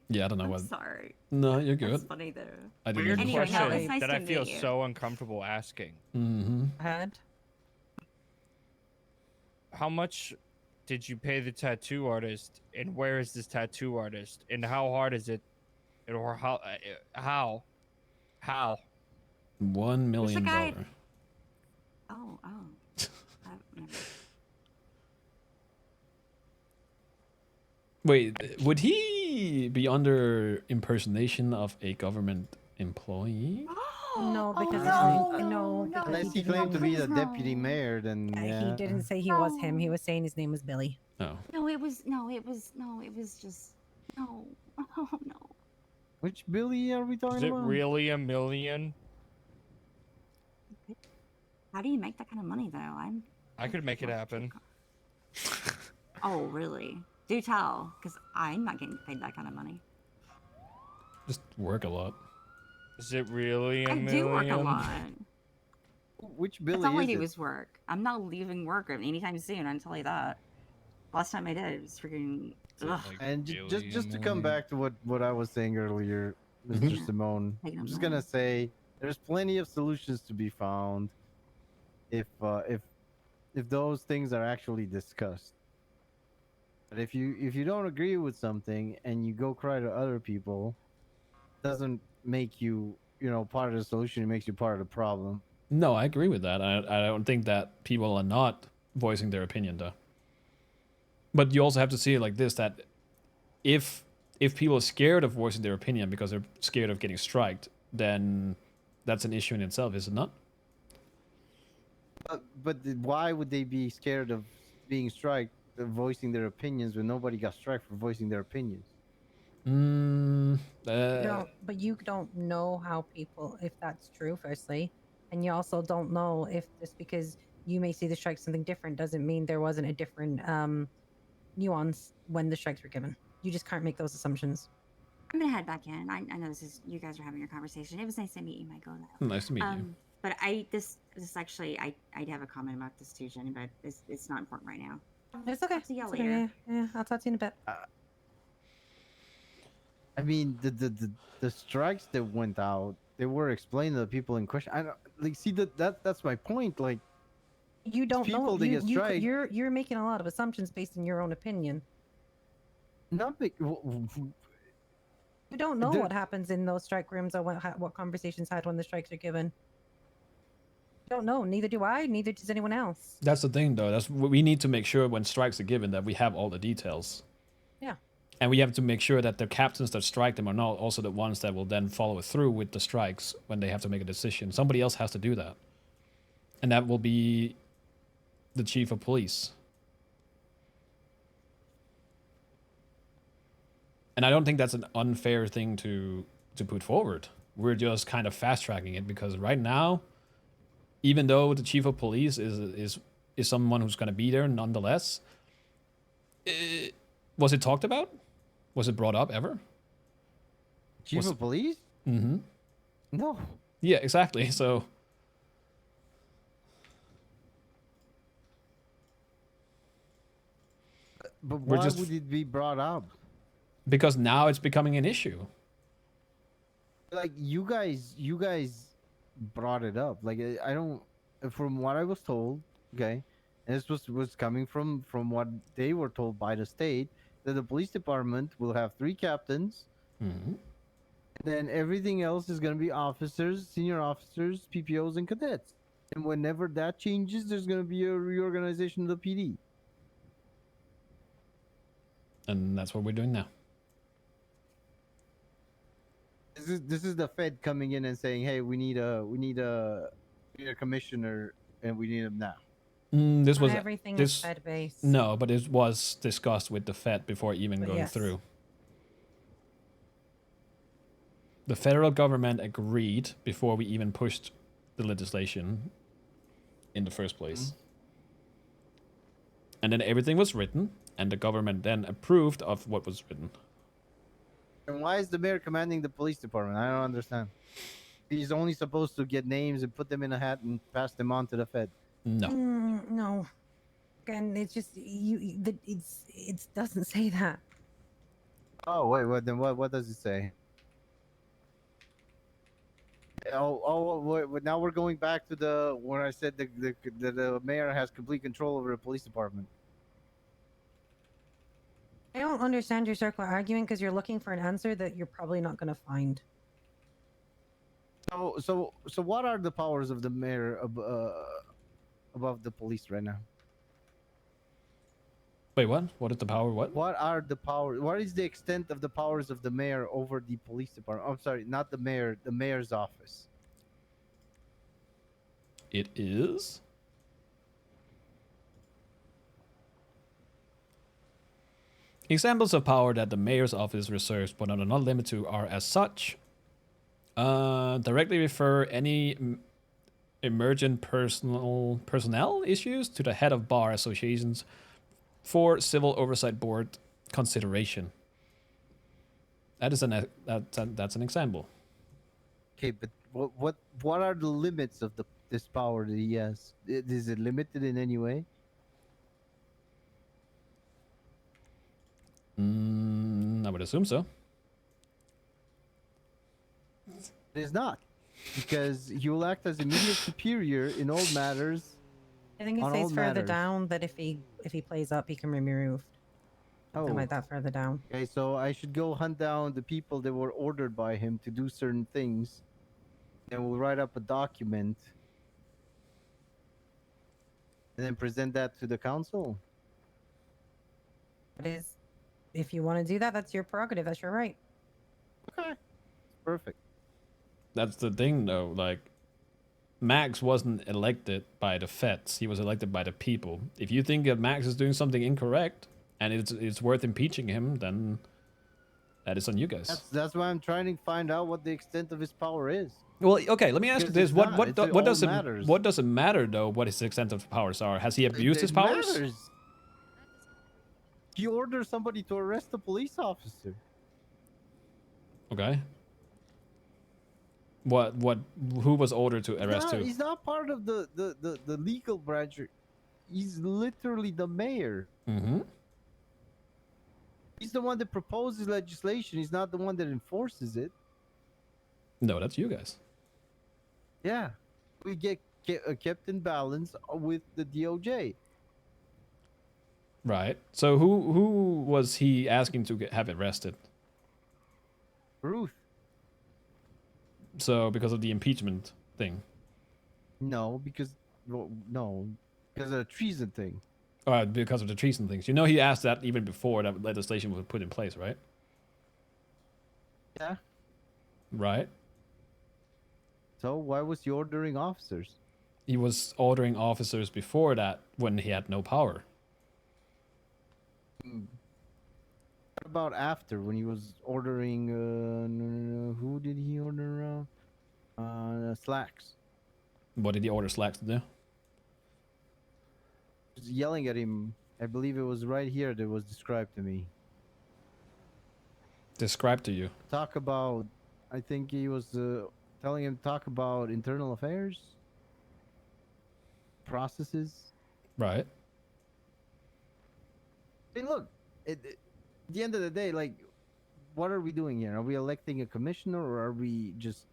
Speaker 1: Yeah, I don't know
Speaker 7: I'm
Speaker 1: what.
Speaker 7: sorry.
Speaker 1: No, you're good.
Speaker 7: That's funny though.
Speaker 1: I didn't
Speaker 5: Weird
Speaker 1: even
Speaker 7: Anyway,
Speaker 1: question.
Speaker 7: no, it's nice
Speaker 5: that
Speaker 7: to
Speaker 5: I feel
Speaker 7: meet you.
Speaker 5: so uncomfortable asking.
Speaker 1: Mm-hmm.
Speaker 4: Had.
Speaker 5: How much did you pay the tattoo artist, and where is this tattoo artist, and how hard is it, or how?
Speaker 1: $1 million.
Speaker 7: guy- Oh.
Speaker 1: Wait, would he be under impersonation of a government employee?
Speaker 4: No, because
Speaker 2: no,
Speaker 4: no, because
Speaker 2: Unless
Speaker 4: he
Speaker 2: he
Speaker 4: didn't.
Speaker 2: claimed to be the
Speaker 7: Please,
Speaker 2: deputy
Speaker 7: no.
Speaker 2: mayor, then
Speaker 4: He
Speaker 2: yeah.
Speaker 4: didn't say he was him. He was saying his name was Billy.
Speaker 1: Oh,
Speaker 7: No, it was just no. Oh no.
Speaker 2: Which Billy are we
Speaker 5: Is
Speaker 2: talking
Speaker 5: it
Speaker 2: about?
Speaker 5: really a million?
Speaker 7: How do you make that kind of money though?
Speaker 5: I could make it happen.
Speaker 7: Oh really? Do tell, because I'm not getting paid that kind of money.
Speaker 1: just work a lot.
Speaker 5: Is it really a
Speaker 7: I
Speaker 5: million?
Speaker 7: do work a lot.
Speaker 2: Which
Speaker 7: That's
Speaker 2: Billy
Speaker 7: all I
Speaker 2: is
Speaker 7: do
Speaker 2: it?
Speaker 7: is work. I'm not leaving work anytime soon. I can tell you that. Last time I did, it was freaking.
Speaker 5: Is it
Speaker 7: Ugh.
Speaker 5: like
Speaker 2: And
Speaker 5: really a
Speaker 2: just to come
Speaker 5: million?
Speaker 2: back to what I was saying earlier, Mr.
Speaker 7: Yeah.
Speaker 2: Simone,
Speaker 7: Taking
Speaker 2: I'm
Speaker 7: up
Speaker 2: just
Speaker 7: money.
Speaker 2: gonna say there's plenty of solutions to be found if those things are actually discussed. But if you don't agree with something and you go cry to other people, it doesn't make you part of the solution. It makes you part of the problem.
Speaker 1: No, I agree with that. I don't think that people are not voicing their opinion though. But you also have to see it like this: that if people are scared of voicing their opinion because they're scared of getting striked, then that's an issue in itself, is it not?
Speaker 2: Why would they be scared of being striked, voicing their opinions when nobody got struck for voicing their opinions?
Speaker 4: But you don't know how people, if that's true, firstly, and you also don't know if just because you may see the strike something different doesn't mean there wasn't a different nuance when the strikes were given. You just can't make those assumptions.
Speaker 7: I'm gonna head back in. I know this is you guys are having your conversation. It was nice to meet you, Michael. Though.
Speaker 1: Nice to meet you.
Speaker 7: But this actually I have a comment about this too, Jenny, but it's not important right now.
Speaker 4: It's okay.
Speaker 7: I'll see y'all
Speaker 4: It's okay,
Speaker 7: later.
Speaker 4: Yeah, I'll talk to you in a bit.
Speaker 2: I mean, the strikes that went out, they were explained to the people in question. I don't like see that's my point. Like,
Speaker 4: You don't know.
Speaker 2: people that get striked.
Speaker 4: You're making a lot of assumptions based on your own opinion.
Speaker 2: Not big.
Speaker 4: You don't know
Speaker 2: There-
Speaker 4: what happens in those strike rooms or what conversations had when the strikes are given. You don't know. Neither do I. Neither does anyone else.
Speaker 1: That's the thing, though. That's we need to make sure when strikes are given that we have all the details.
Speaker 4: Yeah.
Speaker 1: And we have to make sure that the captains that strike them are not also the ones that will then follow through with the strikes when they have to make a decision. Somebody else has to do that. And that will be the chief of police. And I don't think that's an unfair thing to put forward. We're just kind of fast tracking it because right now, even though the chief of police is someone who's going to be there nonetheless, was it talked about? Was it brought up ever?
Speaker 2: Chief of police?
Speaker 1: Mm-hmm.
Speaker 2: No.
Speaker 1: Yeah, exactly. So
Speaker 2: But
Speaker 1: We're
Speaker 2: why
Speaker 1: just-
Speaker 2: would it be brought up?
Speaker 1: because now it's becoming an issue.
Speaker 2: Like you guys brought it up. Like I don't. From what I was told, okay, and this was coming from what they were told by the state, that the police department will have 3 captains.
Speaker 1: Mm-hmm.
Speaker 2: Then everything else is going to be officers, senior officers, PPOs, and cadets. And whenever that changes, there's going to be a reorganization of the PD.
Speaker 1: And that's what we're doing now.
Speaker 2: This is the Fed coming in and saying, "Hey, we need a commissioner, and we need him now."
Speaker 1: This
Speaker 4: Not
Speaker 1: was
Speaker 4: everything
Speaker 1: this.
Speaker 4: is Fed based.
Speaker 1: No, but it was discussed with the Fed before even
Speaker 4: But
Speaker 1: going
Speaker 4: yes.
Speaker 1: through. The federal government agreed before we even pushed the legislation in the first place. And then everything was written, and the government then approved of what was written.
Speaker 2: And why is the mayor commanding the police department? I don't understand. He's only supposed to get names and put them in a hat and pass them on to the Fed.
Speaker 1: No.
Speaker 4: No. Again, it's just it doesn't say that.
Speaker 2: Oh wait, then what does it say? Wait, now we're going back to where I said the mayor has complete control over the police department.
Speaker 4: I don't understand your circular argument because you're looking for an answer that you're probably not going to find.
Speaker 2: So what are the powers of the mayor above the police right now?
Speaker 1: Wait, what? What is the power? What?
Speaker 2: What are the power? What is the extent of the powers of the mayor over the police department? I'm sorry, not the mayor. The mayor's office.
Speaker 1: It is. Examples of power that the mayor's office reserves but are not limited to are as such. Directly refer any emergent personnel issues to the head of bar associations for civil oversight board consideration. That is that's an example.
Speaker 2: Okay, but what are the limits of this power that he has? Is it limited in any way?
Speaker 1: I would assume so.
Speaker 2: It is not, because he will act as immediate superior in all matters.
Speaker 4: I think it
Speaker 2: On
Speaker 4: says
Speaker 2: all
Speaker 4: further
Speaker 2: matters.
Speaker 4: down that if he plays up, he can be removed. Something
Speaker 2: Oh,
Speaker 4: like that further down.
Speaker 2: okay. So I should go hunt down the people that were ordered by him to do certain things, and we'll write up a document, and then present that to the council.
Speaker 4: That is, if you want to do that, that's your prerogative. That's your right.
Speaker 2: Okay, perfect.
Speaker 1: That's the thing, though. Like, Max wasn't elected by the feds. He was elected by the people. If you think that Max is doing something incorrect and it's worth impeaching him, then that is on you guys.
Speaker 2: That's why I'm trying to find out what the extent of his power is.
Speaker 1: Well, okay. Let me ask you
Speaker 2: Because
Speaker 1: this:
Speaker 2: it's
Speaker 1: what
Speaker 2: not.
Speaker 1: what
Speaker 2: It's-
Speaker 1: do,
Speaker 2: it
Speaker 1: what
Speaker 2: all
Speaker 1: does it
Speaker 2: matters.
Speaker 1: what does it matter though? What his extent of powers are? Has he abused his powers?
Speaker 2: Matters. He orders somebody to arrest a police officer.
Speaker 1: Okay. What who was ordered to arrest who?
Speaker 2: He's not part of the legal branch. He's literally the mayor.
Speaker 1: Mm-hmm.
Speaker 2: He's the one that proposes legislation. He's not the one that enforces it.
Speaker 1: No, that's you guys.
Speaker 2: Yeah, we get kept in balance with the DOJ.
Speaker 1: Right. So who was he asking to have arrested?
Speaker 2: Ruth.
Speaker 1: So because of the impeachment thing.
Speaker 2: No, because of the treason thing.
Speaker 1: Because of the treason things. You know he asked that even before that legislation was put in place, right?
Speaker 2: Yeah.
Speaker 1: Right.
Speaker 2: So why was he ordering officers?
Speaker 1: He was ordering officers before that when he had no power.
Speaker 2: What about after, when he was ordering? Who did he order? Slacks.
Speaker 1: What did he order Slacks to do?
Speaker 2: Was yelling at him. I believe it was right here that was described to me.
Speaker 1: Describe to you.
Speaker 2: Talk about. I think he was telling him to talk about internal affairs, processes.
Speaker 1: Right.
Speaker 2: I mean, look. At the end of the day, like, what are we doing here? Are we electing a commissioner, or are we just?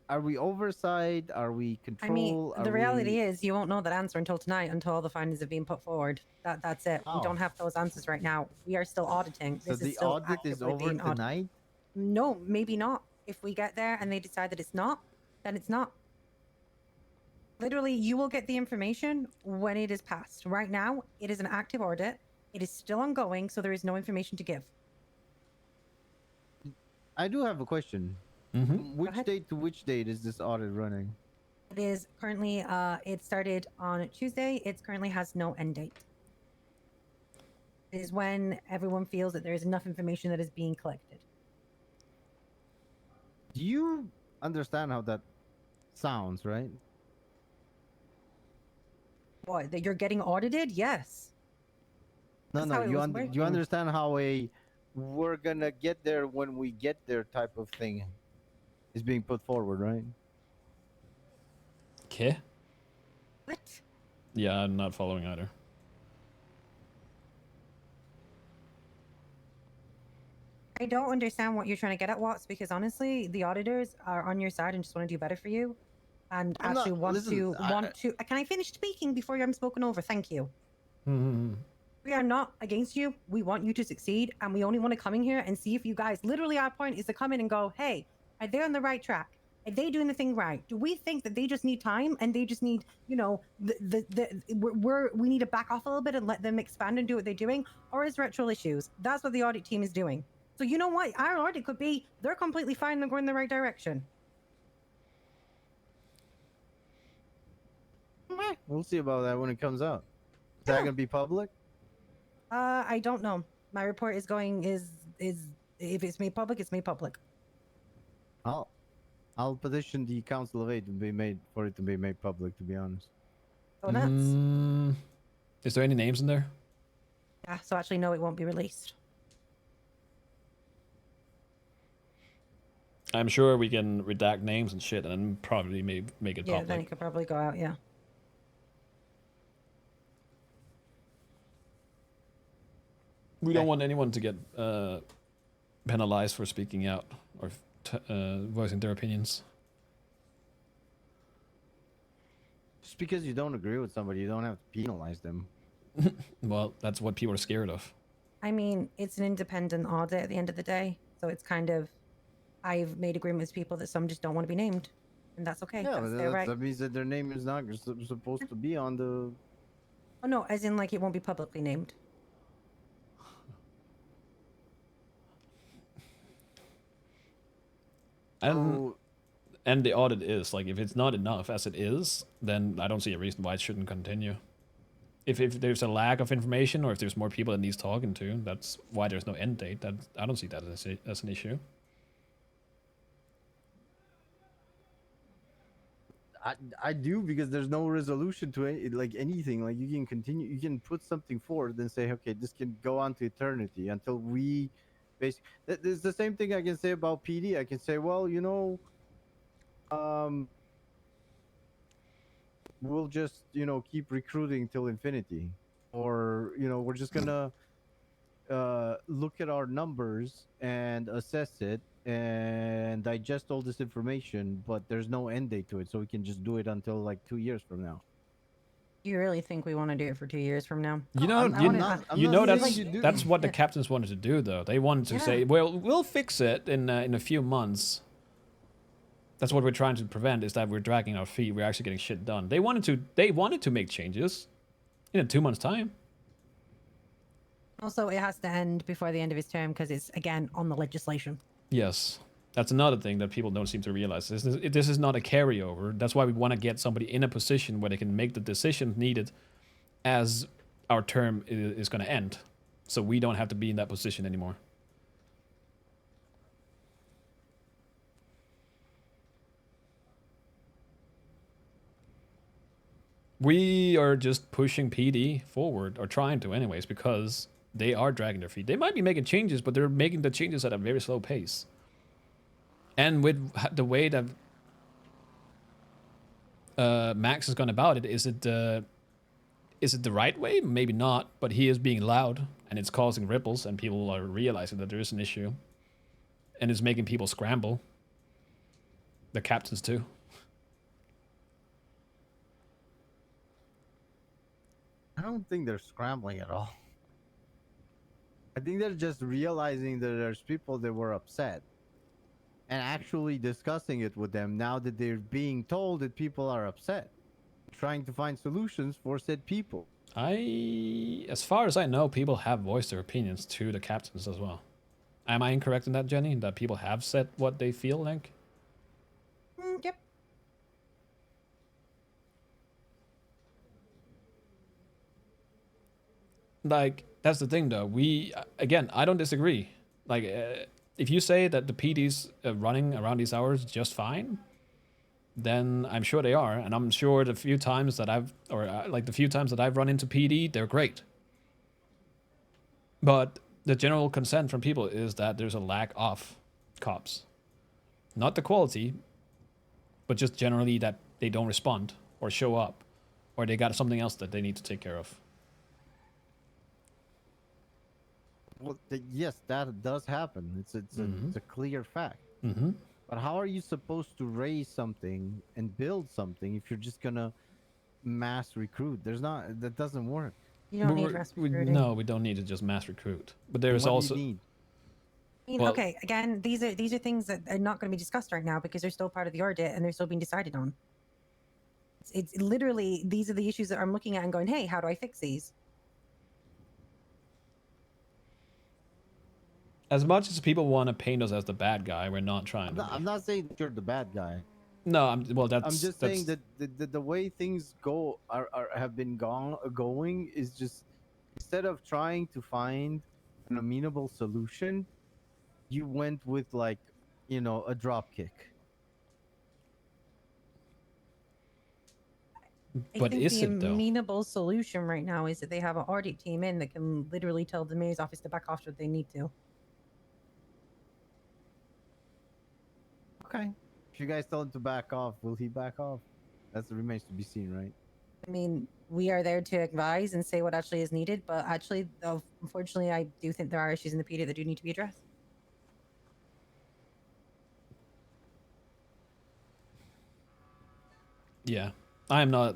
Speaker 2: Are we oversight? Are we control?
Speaker 4: I mean, the reality is you won't know that answer until tonight, until all the findings have been put forward. That's it.
Speaker 2: Oh.
Speaker 4: We don't have those answers right now. We are still auditing.
Speaker 2: So
Speaker 4: This
Speaker 2: the
Speaker 4: is still
Speaker 2: audit is
Speaker 4: actively
Speaker 2: over
Speaker 4: being audited.
Speaker 2: tonight.
Speaker 4: No, maybe not. If we get there and they decide that it's not, then it's not. Literally, you will get the information when it is passed. Right now, it is an active audit. It is still ongoing, so there is no information to give.
Speaker 2: I do have a question.
Speaker 1: Mm-hmm.
Speaker 2: Which
Speaker 4: ahead.
Speaker 2: date to which date is this audit running?
Speaker 4: It is currently, it started on Tuesday. It currently has no end date. It is when everyone feels that there is enough information that is being collected.
Speaker 2: Do you understand how that sounds, right?
Speaker 4: What, that you're getting audited? Yes.
Speaker 2: No,
Speaker 4: That's
Speaker 2: no.
Speaker 4: how it
Speaker 2: You
Speaker 4: was
Speaker 2: you
Speaker 4: working.
Speaker 2: understand how a we're gonna get there when we get there type of thing is being put forward, right?
Speaker 1: Okay.
Speaker 4: What?
Speaker 1: Yeah, I'm not following either.
Speaker 4: I don't understand what you're trying to get at, Watts, because honestly, the auditors are on your side and just want to do better for you, and
Speaker 2: I'm not-
Speaker 4: actually want
Speaker 2: listen,
Speaker 4: to. Can I finish speaking before I'm spoken over? Thank you.
Speaker 1: Mm-hmm.
Speaker 4: We are not against you. We want you to succeed, and we only want to come in here and see if you guys. Literally, our point is to come in and go, "Hey, are they on the right track? Are they doing the thing right? Do we think that they just need time and they just need, you know, we need to back off a little bit and let them expand and do what they're doing? Or is there actual issues? That's what the audit team is doing. So you know what? Our audit could be they're completely fine and going in the right direction.
Speaker 2: We'll see about that when it comes out. Is that gonna be public?
Speaker 4: I don't know. My report is going is if it's made public, it's made public.
Speaker 2: I'll petition the Council of Eight to be made for it to be made public. To be honest.
Speaker 4: So nuts.
Speaker 1: Is there any names in there?
Speaker 4: Yeah. So actually, no, it won't be released.
Speaker 1: I'm sure we can redact names and shit, and then probably make it
Speaker 4: Yeah,
Speaker 1: public.
Speaker 4: then it could probably go out. Yeah.
Speaker 1: We don't want anyone to get penalized for speaking out or voicing their opinions.
Speaker 2: Just because you don't agree with somebody, you don't have to penalize them.
Speaker 1: Well, that's what people are scared of.
Speaker 4: I mean, it's an independent audit at the end of the day, so it's kind of. I've made agreements with people that some just don't want to be named, and that's okay.
Speaker 2: Yeah,
Speaker 4: That's
Speaker 2: but
Speaker 4: their right.
Speaker 2: that means that their name is not supposed to be on the.
Speaker 4: Oh no, as in like it won't be publicly named.
Speaker 1: And the audit is like, if it's not enough as it is, then I don't see a reason why it shouldn't continue. If there's a lack of information or if there's more people that needs talking to, that's why there's no end date. I don't see that as an issue.
Speaker 2: I do, because there's no resolution to anything. Like, you can continue, you can put something forward and say, okay, this can go on to eternity until we basically. It's the same thing I can say about PD. I can say, well, you know, we'll just, you know, keep recruiting till infinity, or, you know, we're just gonna look at our numbers and assess it and digest all this information, but there's no end date to it, so we can just do it until like 2 years from now.
Speaker 4: You really think we want to do it for 2 years from now?
Speaker 1: You know, that's what the captains wanted to do, though. They wanted to say, well, we'll fix it in a few months. That's what we're trying to prevent, is that we're dragging our feet. We're actually getting shit done. They wanted to make changes in 2 months' time.
Speaker 4: Also, it has to end before the end of his term because it's again on the legislation.
Speaker 1: Yes, that's another thing that people don't seem to realize. This is not a carryover. That's why we want to get somebody in a position where they can make the decisions needed as our term is going to end, so we don't have to be in that position anymore. We are just pushing PD forward, or trying to anyways, because they are dragging their feet. They might be making changes, but they're making the changes at a very slow pace. And with the way that Max has gone about it, is it the right way? Maybe not, but he is being loud, and it's causing ripples, and people are realizing that there is an issue. And it's making people scramble. The captains too.
Speaker 2: I don't think they're scrambling at all. I think they're just realizing that there's people that were upset and actually discussing it with them now that they're being told that people are upset, trying to find solutions for said people.
Speaker 1: As far as I know, people have voiced their opinions to the captains as well. Am I incorrect in that, Jenny? That people have said what they feel like?
Speaker 4: Yep.
Speaker 1: Like, that's the thing, though. I don't disagree. Like, if you say that the PD's running around these hours just fine, then I'm sure they are, and I'm sure the few times that I've run into PD, they're great. But the general consent from people is that there's a lack of cops. Not the quality, but just generally that they don't respond or show up, or they got something else that they need to take care of.
Speaker 2: Well, yes, that does happen. It's a clear fact.
Speaker 1: Mm-hmm.
Speaker 2: But how are you supposed to raise something and build something if you're just gonna mass recruit? That doesn't work.
Speaker 4: You don't need mass recruiting.
Speaker 1: No, we don't need to just mass recruit. But there's
Speaker 2: What do
Speaker 1: also
Speaker 2: you need?
Speaker 4: I mean,
Speaker 1: Well-
Speaker 4: okay, again, these are things that are not going to be discussed right now because they're still part of the audit and they're still being decided on. It's literally these are the issues that I'm looking at and going, hey, how do I fix these?
Speaker 1: As much as people want to paint us as the bad guy, we're not trying
Speaker 2: I'm
Speaker 1: to
Speaker 2: not,
Speaker 1: be.
Speaker 2: I'm not saying that you're the bad guy.
Speaker 1: No, well, that's.
Speaker 2: I'm just
Speaker 1: that's,
Speaker 2: saying that the way things go have been going is just, instead of trying to find an amenable solution, you went with, like, a drop kick.
Speaker 4: I
Speaker 1: But
Speaker 4: think
Speaker 1: is
Speaker 4: the
Speaker 1: it though?
Speaker 4: amenable solution right now is that they have an audit team in that can literally tell the mayor's office to back off if they need to.
Speaker 2: Okay. If you guys tell him to back off, will he back off? That remains to be seen, right?
Speaker 4: I mean, we are there to advise and say what actually is needed, but actually, unfortunately, I do think there are issues in the PD that do need to be addressed.
Speaker 1: Yeah, I am not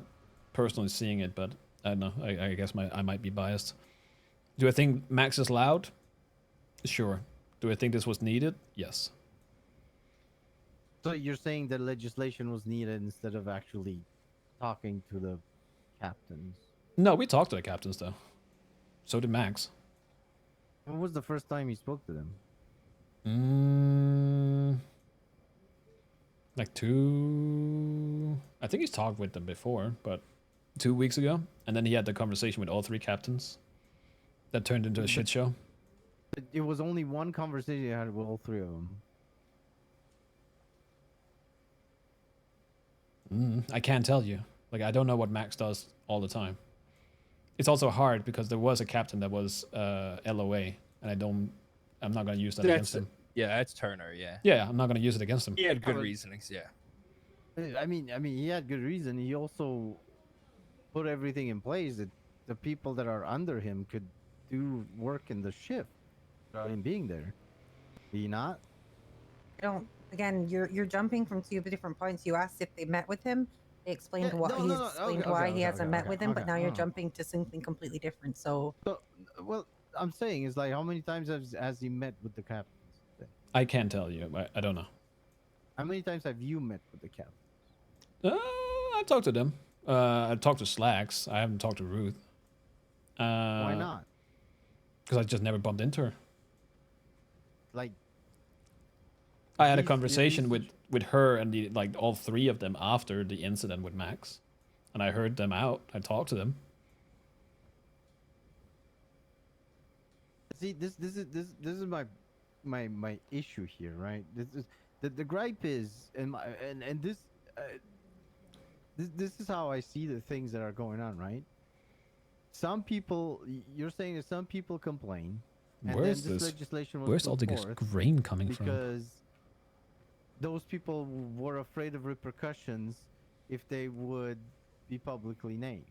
Speaker 1: personally seeing it, but I don't know. I guess I might be biased. Do I think Max is loud? Sure. Do I think this was needed? Yes.
Speaker 2: So you're saying that legislation was needed instead of actually talking to the captains?
Speaker 1: No, we talked to the captains though. So did Max.
Speaker 2: When was the first time you spoke to them?
Speaker 1: Like I think he's talked with them before, but 2 weeks ago, and then he had the conversation with all 3 captains. That turned into a shit show.
Speaker 2: It was only one conversation you had with all 3 of them.
Speaker 1: I can't tell you. Like, I don't know what Max does all the time. It's also hard because there was a captain that was LOA, and I'm not gonna use that against him.
Speaker 5: Yeah, that's Turner. Yeah,
Speaker 1: Yeah, I'm not gonna use it against him.
Speaker 5: he had good
Speaker 2: but-
Speaker 5: reasonings. Yeah.
Speaker 2: I mean, he had good reason. He also put everything in place that the people that are under him could do work in the shift without him being there. Did he not?
Speaker 4: I don't. Again, you're jumping from 2 different points. You asked if they met with him. They explained
Speaker 2: Yeah,
Speaker 4: what
Speaker 2: no,
Speaker 4: he
Speaker 2: no, no,
Speaker 4: explained
Speaker 2: okay,
Speaker 4: why
Speaker 2: okay,
Speaker 4: he hasn't
Speaker 2: okay,
Speaker 4: met
Speaker 2: okay,
Speaker 4: with him, but
Speaker 2: okay,
Speaker 4: now you're
Speaker 2: no.
Speaker 4: jumping to something completely different. So
Speaker 2: So, well, I'm saying is, like, how many times has he met with the captains? then?
Speaker 1: I can't tell you. I don't know.
Speaker 2: How many times have you met with the captains?
Speaker 1: I talked to them. I talked to Slacks. I haven't talked to Ruth.
Speaker 2: Why not?
Speaker 1: Because I just never bumped into her.
Speaker 2: Like,
Speaker 1: I had a
Speaker 2: He's-
Speaker 1: conversation
Speaker 2: he's-
Speaker 1: with her and all 3 of them after the incident with Max, and I heard them out. I talked to them.
Speaker 2: see, this is my issue here, right? This is the gripe is, and this this is how I see the things that are going on, right? Some people, you're saying that some people complain, and
Speaker 1: Where's
Speaker 2: then this
Speaker 1: this?
Speaker 2: legislation was
Speaker 1: Where's
Speaker 2: put
Speaker 1: all this
Speaker 2: forth
Speaker 1: grain coming from?
Speaker 2: because those people were afraid of repercussions if they would be publicly named.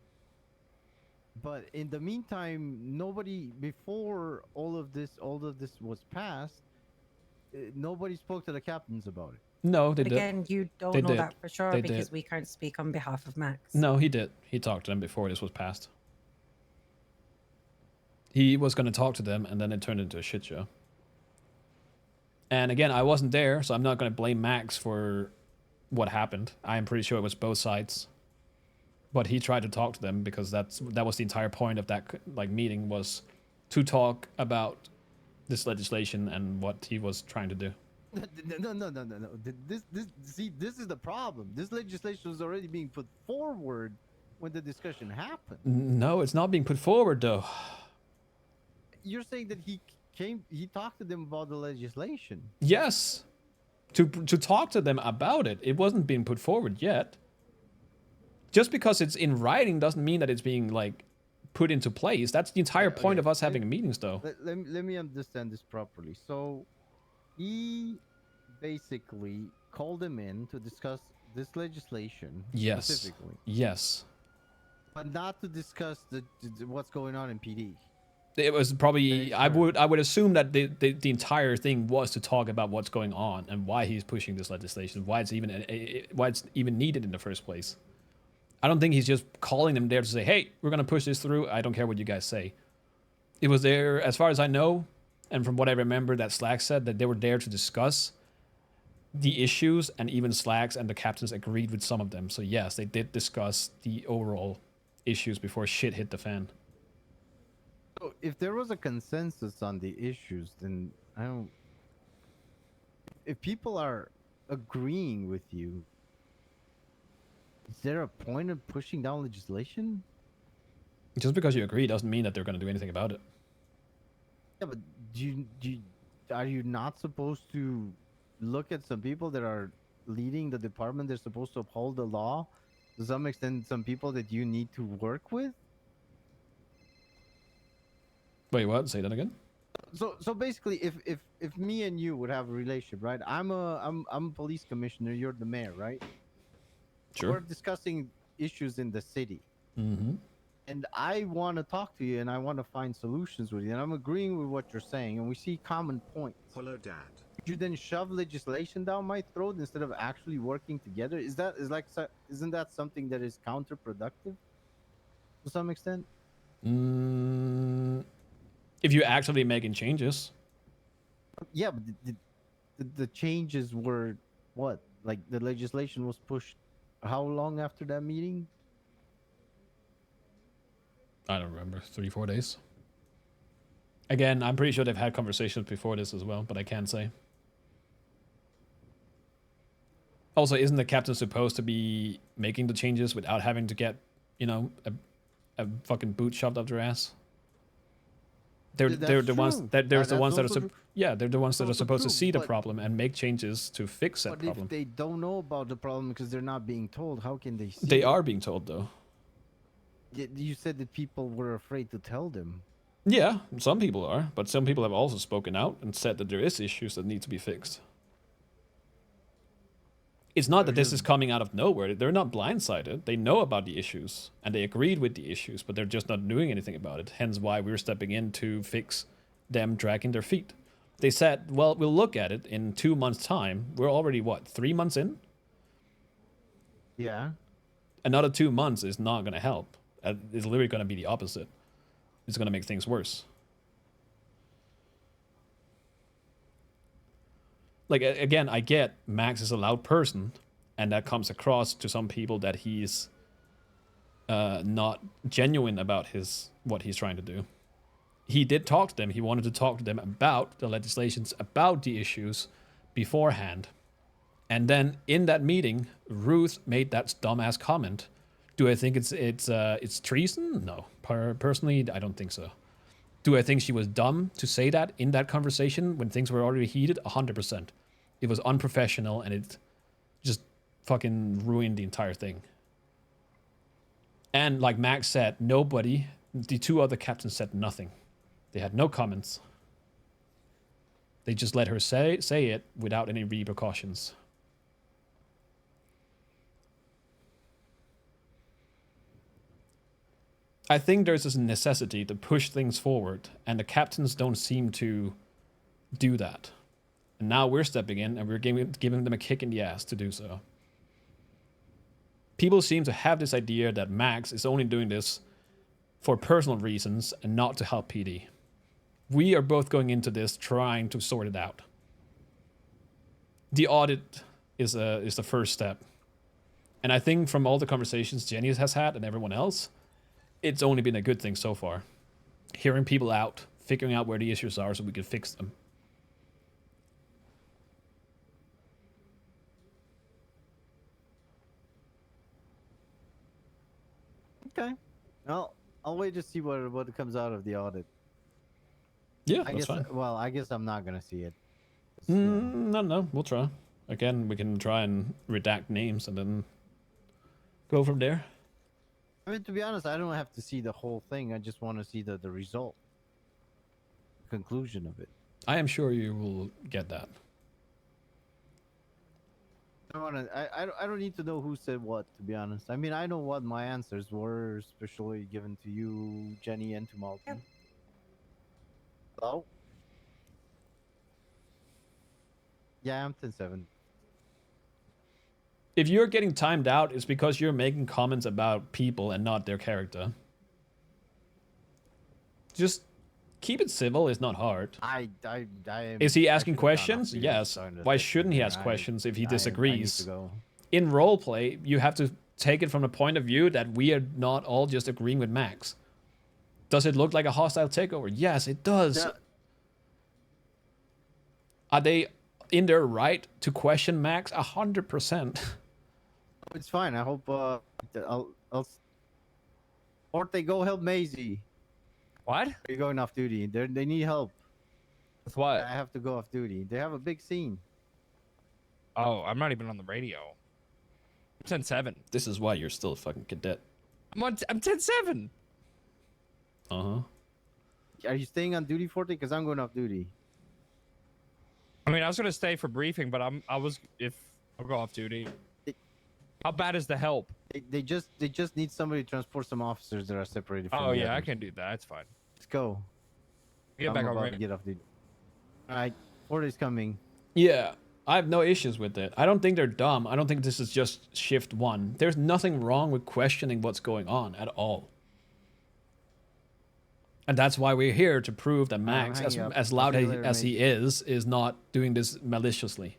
Speaker 2: But in the meantime, nobody, before all of this was passed, nobody spoke to the captains about it.
Speaker 1: No, they
Speaker 4: but
Speaker 1: did.
Speaker 4: again, you don't
Speaker 1: They
Speaker 4: know
Speaker 1: did.
Speaker 4: that for sure
Speaker 1: They
Speaker 4: because
Speaker 1: did.
Speaker 4: we can't speak on behalf of Max.
Speaker 1: No, he did. He talked to them before this was passed. He was going to talk to them, and then it turned into a shit show. And again, I wasn't there, so I'm not going to blame Max for what happened. I'm pretty sure it was both sides. But he tried to talk to them because that was the entire point of that meeting, was to talk about this legislation and what he was trying to do.
Speaker 2: No. This is the problem. This legislation was already being put forward when the discussion happened.
Speaker 1: No, it's not being put forward though.
Speaker 2: You're saying that he talked to them about the legislation.
Speaker 1: Yes. To talk to them about it. It wasn't being put forward yet. Just because it's in writing doesn't mean that it's being put into place. That's the entire point
Speaker 2: Okay.
Speaker 1: of us having meetings though.
Speaker 2: Let me understand this properly. So he basically called them in to discuss this legislation
Speaker 1: Yes.
Speaker 2: specifically,
Speaker 1: Yes.
Speaker 2: but not to discuss the what's going on in PD.
Speaker 1: It was probably
Speaker 2: Very sure.
Speaker 1: I would assume that the entire thing was to talk about what's going on and why he's pushing this legislation, why it's even needed in the first place. I don't think he's just calling them there to say, "Hey, we're going to push this through. I don't care what you guys say." It was there, as far as I know, And from what I remember, that Slack said that they were there to discuss the issues, and even Slacks and the captains agreed with some of them. So yes, they did discuss the overall issues before shit hit the fan.
Speaker 2: So if there was a consensus on the issues, then I don't. If people are agreeing with you, is there a point of pushing down legislation?
Speaker 1: Just because you agree doesn't mean that they're going to do anything about it.
Speaker 2: Yeah, but are you not supposed to look at some people that are leading the department? They're supposed to uphold the law. To some extent, some people that you need to work with.
Speaker 1: Wait, what? Say that again?
Speaker 2: So basically, if me and you would have a relationship, right? I'm a police commissioner. You're the mayor, right?
Speaker 1: Sure.
Speaker 2: We're discussing issues in the city.
Speaker 1: Mm-hmm.
Speaker 2: And I want to talk to you, and I want to find solutions with you, and I'm agreeing with what you're saying, and we see common points.
Speaker 8: Hello, Dad.
Speaker 2: You then shove legislation down my throat instead of actually working together. Isn't that something that is counterproductive to some extent?
Speaker 1: If you're actually making changes.
Speaker 2: Yeah, but the changes were what? Like the legislation was pushed how long after that meeting?
Speaker 1: I don't remember, 3-4 days. Again, I'm pretty sure they've had conversations before this as well, but I can't say. Also, isn't the captain supposed to be making the changes without having to get, a fucking boot shoved up their ass? They're the ones that they're the ones that are they're the ones that are supposed to see the problem and make changes to fix that problem.
Speaker 2: But if they don't know about the problem because they're not being told, how can they see?
Speaker 1: They are being told though.
Speaker 2: You said that people were afraid to tell them.
Speaker 1: Yeah, some people are, but some people have also spoken out and said that there is issues that need to be fixed. It's not that this is coming out of nowhere. They're not blindsided. They know about the issues and they agreed with the issues, but they're just not doing anything about it. Hence why we're stepping in to fix them dragging their feet. They said, well, we'll look at it in 2 months' time. We're already, 3 months in?
Speaker 2: Yeah.
Speaker 1: Another 2 months is not going to help. It's literally going to be the opposite. It's going to make things worse. Like, again, I get Max is a loud person, and that comes across to some people that he's not genuine about what he's trying to do. He did talk to them. He wanted to talk to them about the legislations, about the issues beforehand. And then in that meeting, Ruth made that dumbass comment. Do I think it's treason? No. Personally, I don't think so. Do I think she was dumb to say that in that conversation when things were already heated? 100%. It was unprofessional and it just fucking ruined the entire thing. And like Max said, the 2 other captains said nothing. They had no comments. They just let her say it without any repercussions. I think there's this necessity to push things forward, and the captains don't seem to do that. And now we're stepping in, and we're giving them a kick in the ass to do so. People seem to have this idea that Max is only doing this for personal reasons and not to help PD. We are both going into this trying to sort it out. The audit is the first step. And I think from all the conversations Jenny has had and everyone else, it's only been a good thing so far. Hearing people out, figuring out where the issues are so we can fix them.
Speaker 2: Okay. Well, I'll wait to see what comes out of the audit.
Speaker 1: Yeah,
Speaker 2: I
Speaker 1: that's
Speaker 2: guess.
Speaker 1: fine.
Speaker 2: Well, I guess I'm not gonna see it.
Speaker 1: No, we'll try. Again, we can try and redact names and then go from there.
Speaker 2: I mean, to be honest, I don't have to see the whole thing. I just want to see the result, conclusion of it.
Speaker 1: I am sure you will get that.
Speaker 2: I don't need to know who said what, to be honest. I mean, I know what my answers were, especially given to you, Jenny, and to Malcolm.
Speaker 4: Yep.
Speaker 2: Hello? Yeah, I'm 10-7.
Speaker 1: If you're getting timed out, it's because you're making comments about people and not their character. Just Keep it civil is not hard.
Speaker 2: I am,
Speaker 1: Is he
Speaker 2: I
Speaker 1: asking
Speaker 2: should've gone off
Speaker 1: questions?
Speaker 2: duty
Speaker 1: Yes.
Speaker 2: starting to
Speaker 1: Why
Speaker 2: text
Speaker 1: shouldn't he
Speaker 2: here.
Speaker 1: ask questions if he
Speaker 2: I need to
Speaker 1: disagrees?
Speaker 2: go.
Speaker 1: In roleplay, you have to take it from the point of view that we are not all just agreeing with Max. Does it look like a hostile takeover? Yes, it does.
Speaker 2: Yeah.
Speaker 1: Are they in their right to question Max? 100%.
Speaker 2: It's fine. I hope or they go help Maisie.
Speaker 5: What?
Speaker 2: You're going off duty. They need help.
Speaker 5: With what?
Speaker 2: I have to go off duty. They have a big scene.
Speaker 5: Oh, I'm not even on the radio. I'm 10-7.
Speaker 1: This is why you're still a fucking cadet.
Speaker 5: I'm 10-7.
Speaker 1: Uh-huh.
Speaker 2: Are you staying on duty, Forte? Because I'm going off duty.
Speaker 5: I mean, I was gonna stay for briefing, but I'll go off duty. How bad is the help?
Speaker 2: They just need somebody to transport some officers that are separated from
Speaker 5: Oh
Speaker 2: the
Speaker 5: yeah, I
Speaker 2: others.
Speaker 5: can do that. It's fine.
Speaker 2: Let's go.
Speaker 5: Get
Speaker 2: I'm
Speaker 5: back on
Speaker 2: about to
Speaker 5: radio.
Speaker 2: get off duty. All right, Forte's coming.
Speaker 1: Yeah, I have no issues with it. I don't think they're dumb. I don't think this is just shift one. There's nothing wrong with questioning what's going on at all. And that's why we're here, to prove that Max,
Speaker 2: hang up.
Speaker 1: as
Speaker 2: I'll
Speaker 1: loud
Speaker 2: see you later,
Speaker 1: as he is not doing this maliciously.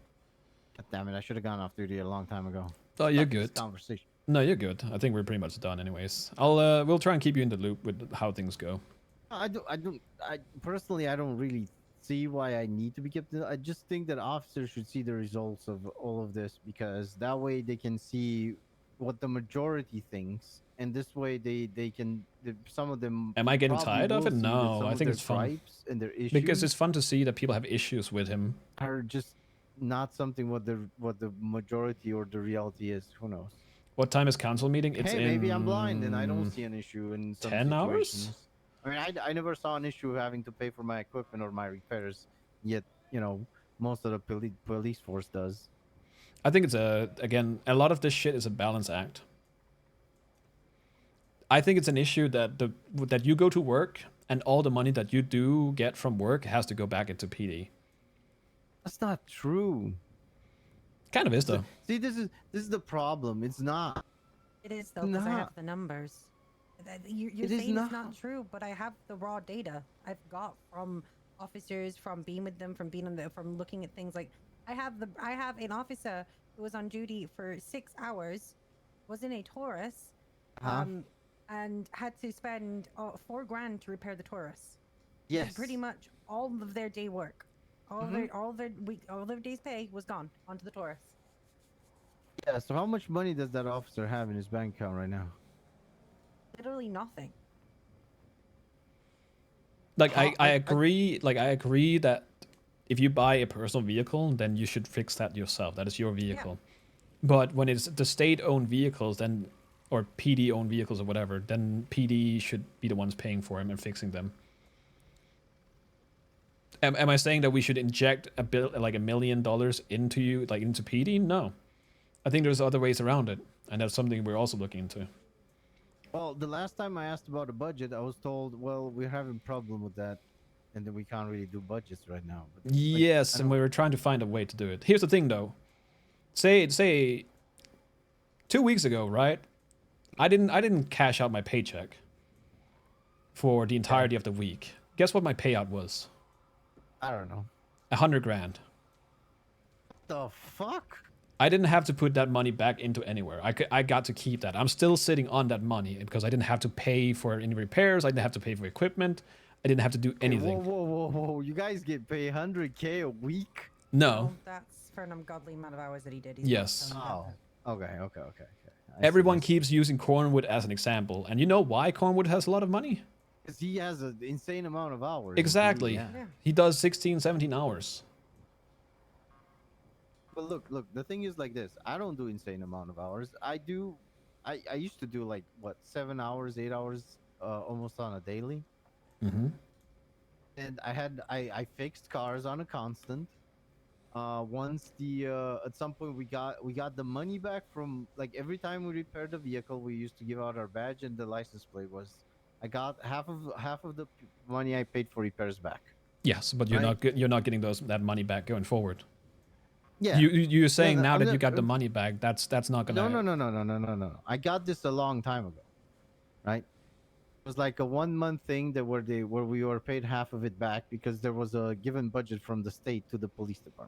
Speaker 2: God damn it! I should have gone off duty a long time ago.
Speaker 1: Oh, you're
Speaker 2: Stop this
Speaker 1: good.
Speaker 2: Conversation.
Speaker 1: No, you're good. I think we're pretty much done anyways. We'll try and keep you in the loop with how things go.
Speaker 2: I personally, I don't really see why I need to be kept. I just think that officers should see the results of all of this, because that way they can see what the majority thinks, and this way they can. Some of them.
Speaker 1: Am I getting
Speaker 2: probably
Speaker 1: tired of
Speaker 2: will
Speaker 1: it?
Speaker 2: see that
Speaker 1: No,
Speaker 2: some
Speaker 1: I
Speaker 2: of
Speaker 1: think
Speaker 2: their
Speaker 1: it's fun.
Speaker 2: gripes and their issues
Speaker 1: Because it's fun to see that people have issues with him.
Speaker 2: are just not something what the majority or the reality is. Who knows?
Speaker 1: What time is council meeting? It's
Speaker 2: Hey,
Speaker 1: in
Speaker 2: maybe I'm blind and I don't see an issue in some
Speaker 1: 10 hours?
Speaker 2: situations. I mean, I never saw an issue having to pay for my equipment or my repairs. Yet, most of the police force does.
Speaker 1: I think it's again, a lot of this shit is a balance act. I think it's an issue that you go to work and all the money that you do get from work has to go back into PD.
Speaker 2: That's not true.
Speaker 1: Kind of is though.
Speaker 2: See, this is the problem. It's not.
Speaker 4: It is though, because I
Speaker 2: Not.
Speaker 4: have the numbers. You're
Speaker 2: It is
Speaker 4: saying it's
Speaker 2: not.
Speaker 4: not true, but I have the raw data I've got from officers, from being with them, from from looking at things. Like I have an officer who was on duty for 6 hours, was in a Taurus, and had to spend $4 grand to repair the Taurus.
Speaker 2: Yes.
Speaker 4: Pretty much all of their day work, all their day's pay was gone onto the Taurus.
Speaker 2: Yeah. So how much money does that officer have in his bank account right now?
Speaker 4: Literally nothing.
Speaker 1: Like I agree. Like I agree that if you buy a personal vehicle, then you should fix that yourself. That is your vehicle. But when it's the state-owned vehicles, then or PD-owned vehicles or whatever, then PD should be the ones paying for them and fixing them. Am I saying that we should inject $1 million into into PD? No, I think there's other ways around it, and that's something we're also looking into.
Speaker 2: Well, the last time I asked about a budget, I was told, well, we're having a problem with that, and then we can't really do budgets right now. But,
Speaker 1: Yes, and we were trying to find a way to do it. Here's the thing, though. Say 2 weeks ago, right? I didn't cash out my paycheck for the entirety of the week. Guess what my payout was?
Speaker 2: I don't know.
Speaker 1: 100 grand.
Speaker 2: The fuck?
Speaker 1: I didn't have to put that money back into anywhere. I got to keep that. I'm still sitting on that money because I didn't have to pay for any repairs. I didn't have to pay for equipment. I didn't have to do anything.
Speaker 2: Whoa. You guys get paid 100K a week?
Speaker 1: No.
Speaker 4: Well, that's for an ungodly amount of hours that he did. He's not
Speaker 1: Yes.
Speaker 4: telling me
Speaker 2: Oh. Okay. I
Speaker 1: Everyone
Speaker 2: see.
Speaker 1: keeps using Cornwood as an example. And you know why Cornwood has a lot of money?
Speaker 2: 'Cause he has an insane amount of hours.
Speaker 1: Exactly.
Speaker 2: Yeah.
Speaker 4: Yeah.
Speaker 1: He does 16, 17 hours.
Speaker 2: But look, the thing is like this. I don't do insane amount of hours. I used to do like, what, 7 hours, 8 hours, almost on a daily.
Speaker 1: Mm-hmm.
Speaker 2: And I fixed cars on a constant. Once at some point we got the money back from, like, every time we repaired the vehicle, we used to give out our badge and the license plate was. I got half of the money I paid for repairs back.
Speaker 1: Yes, but you're
Speaker 2: Right.
Speaker 1: you're not getting that money back going forward.
Speaker 2: Yeah.
Speaker 1: You're saying
Speaker 2: no,
Speaker 1: now
Speaker 2: I'm
Speaker 1: that
Speaker 2: not-
Speaker 1: you got the money back, that's not gonna.
Speaker 2: No. I got this a long time ago, right? It was like a 1 month thing that where we were paid half of it back because there was a given budget from the state to the police department.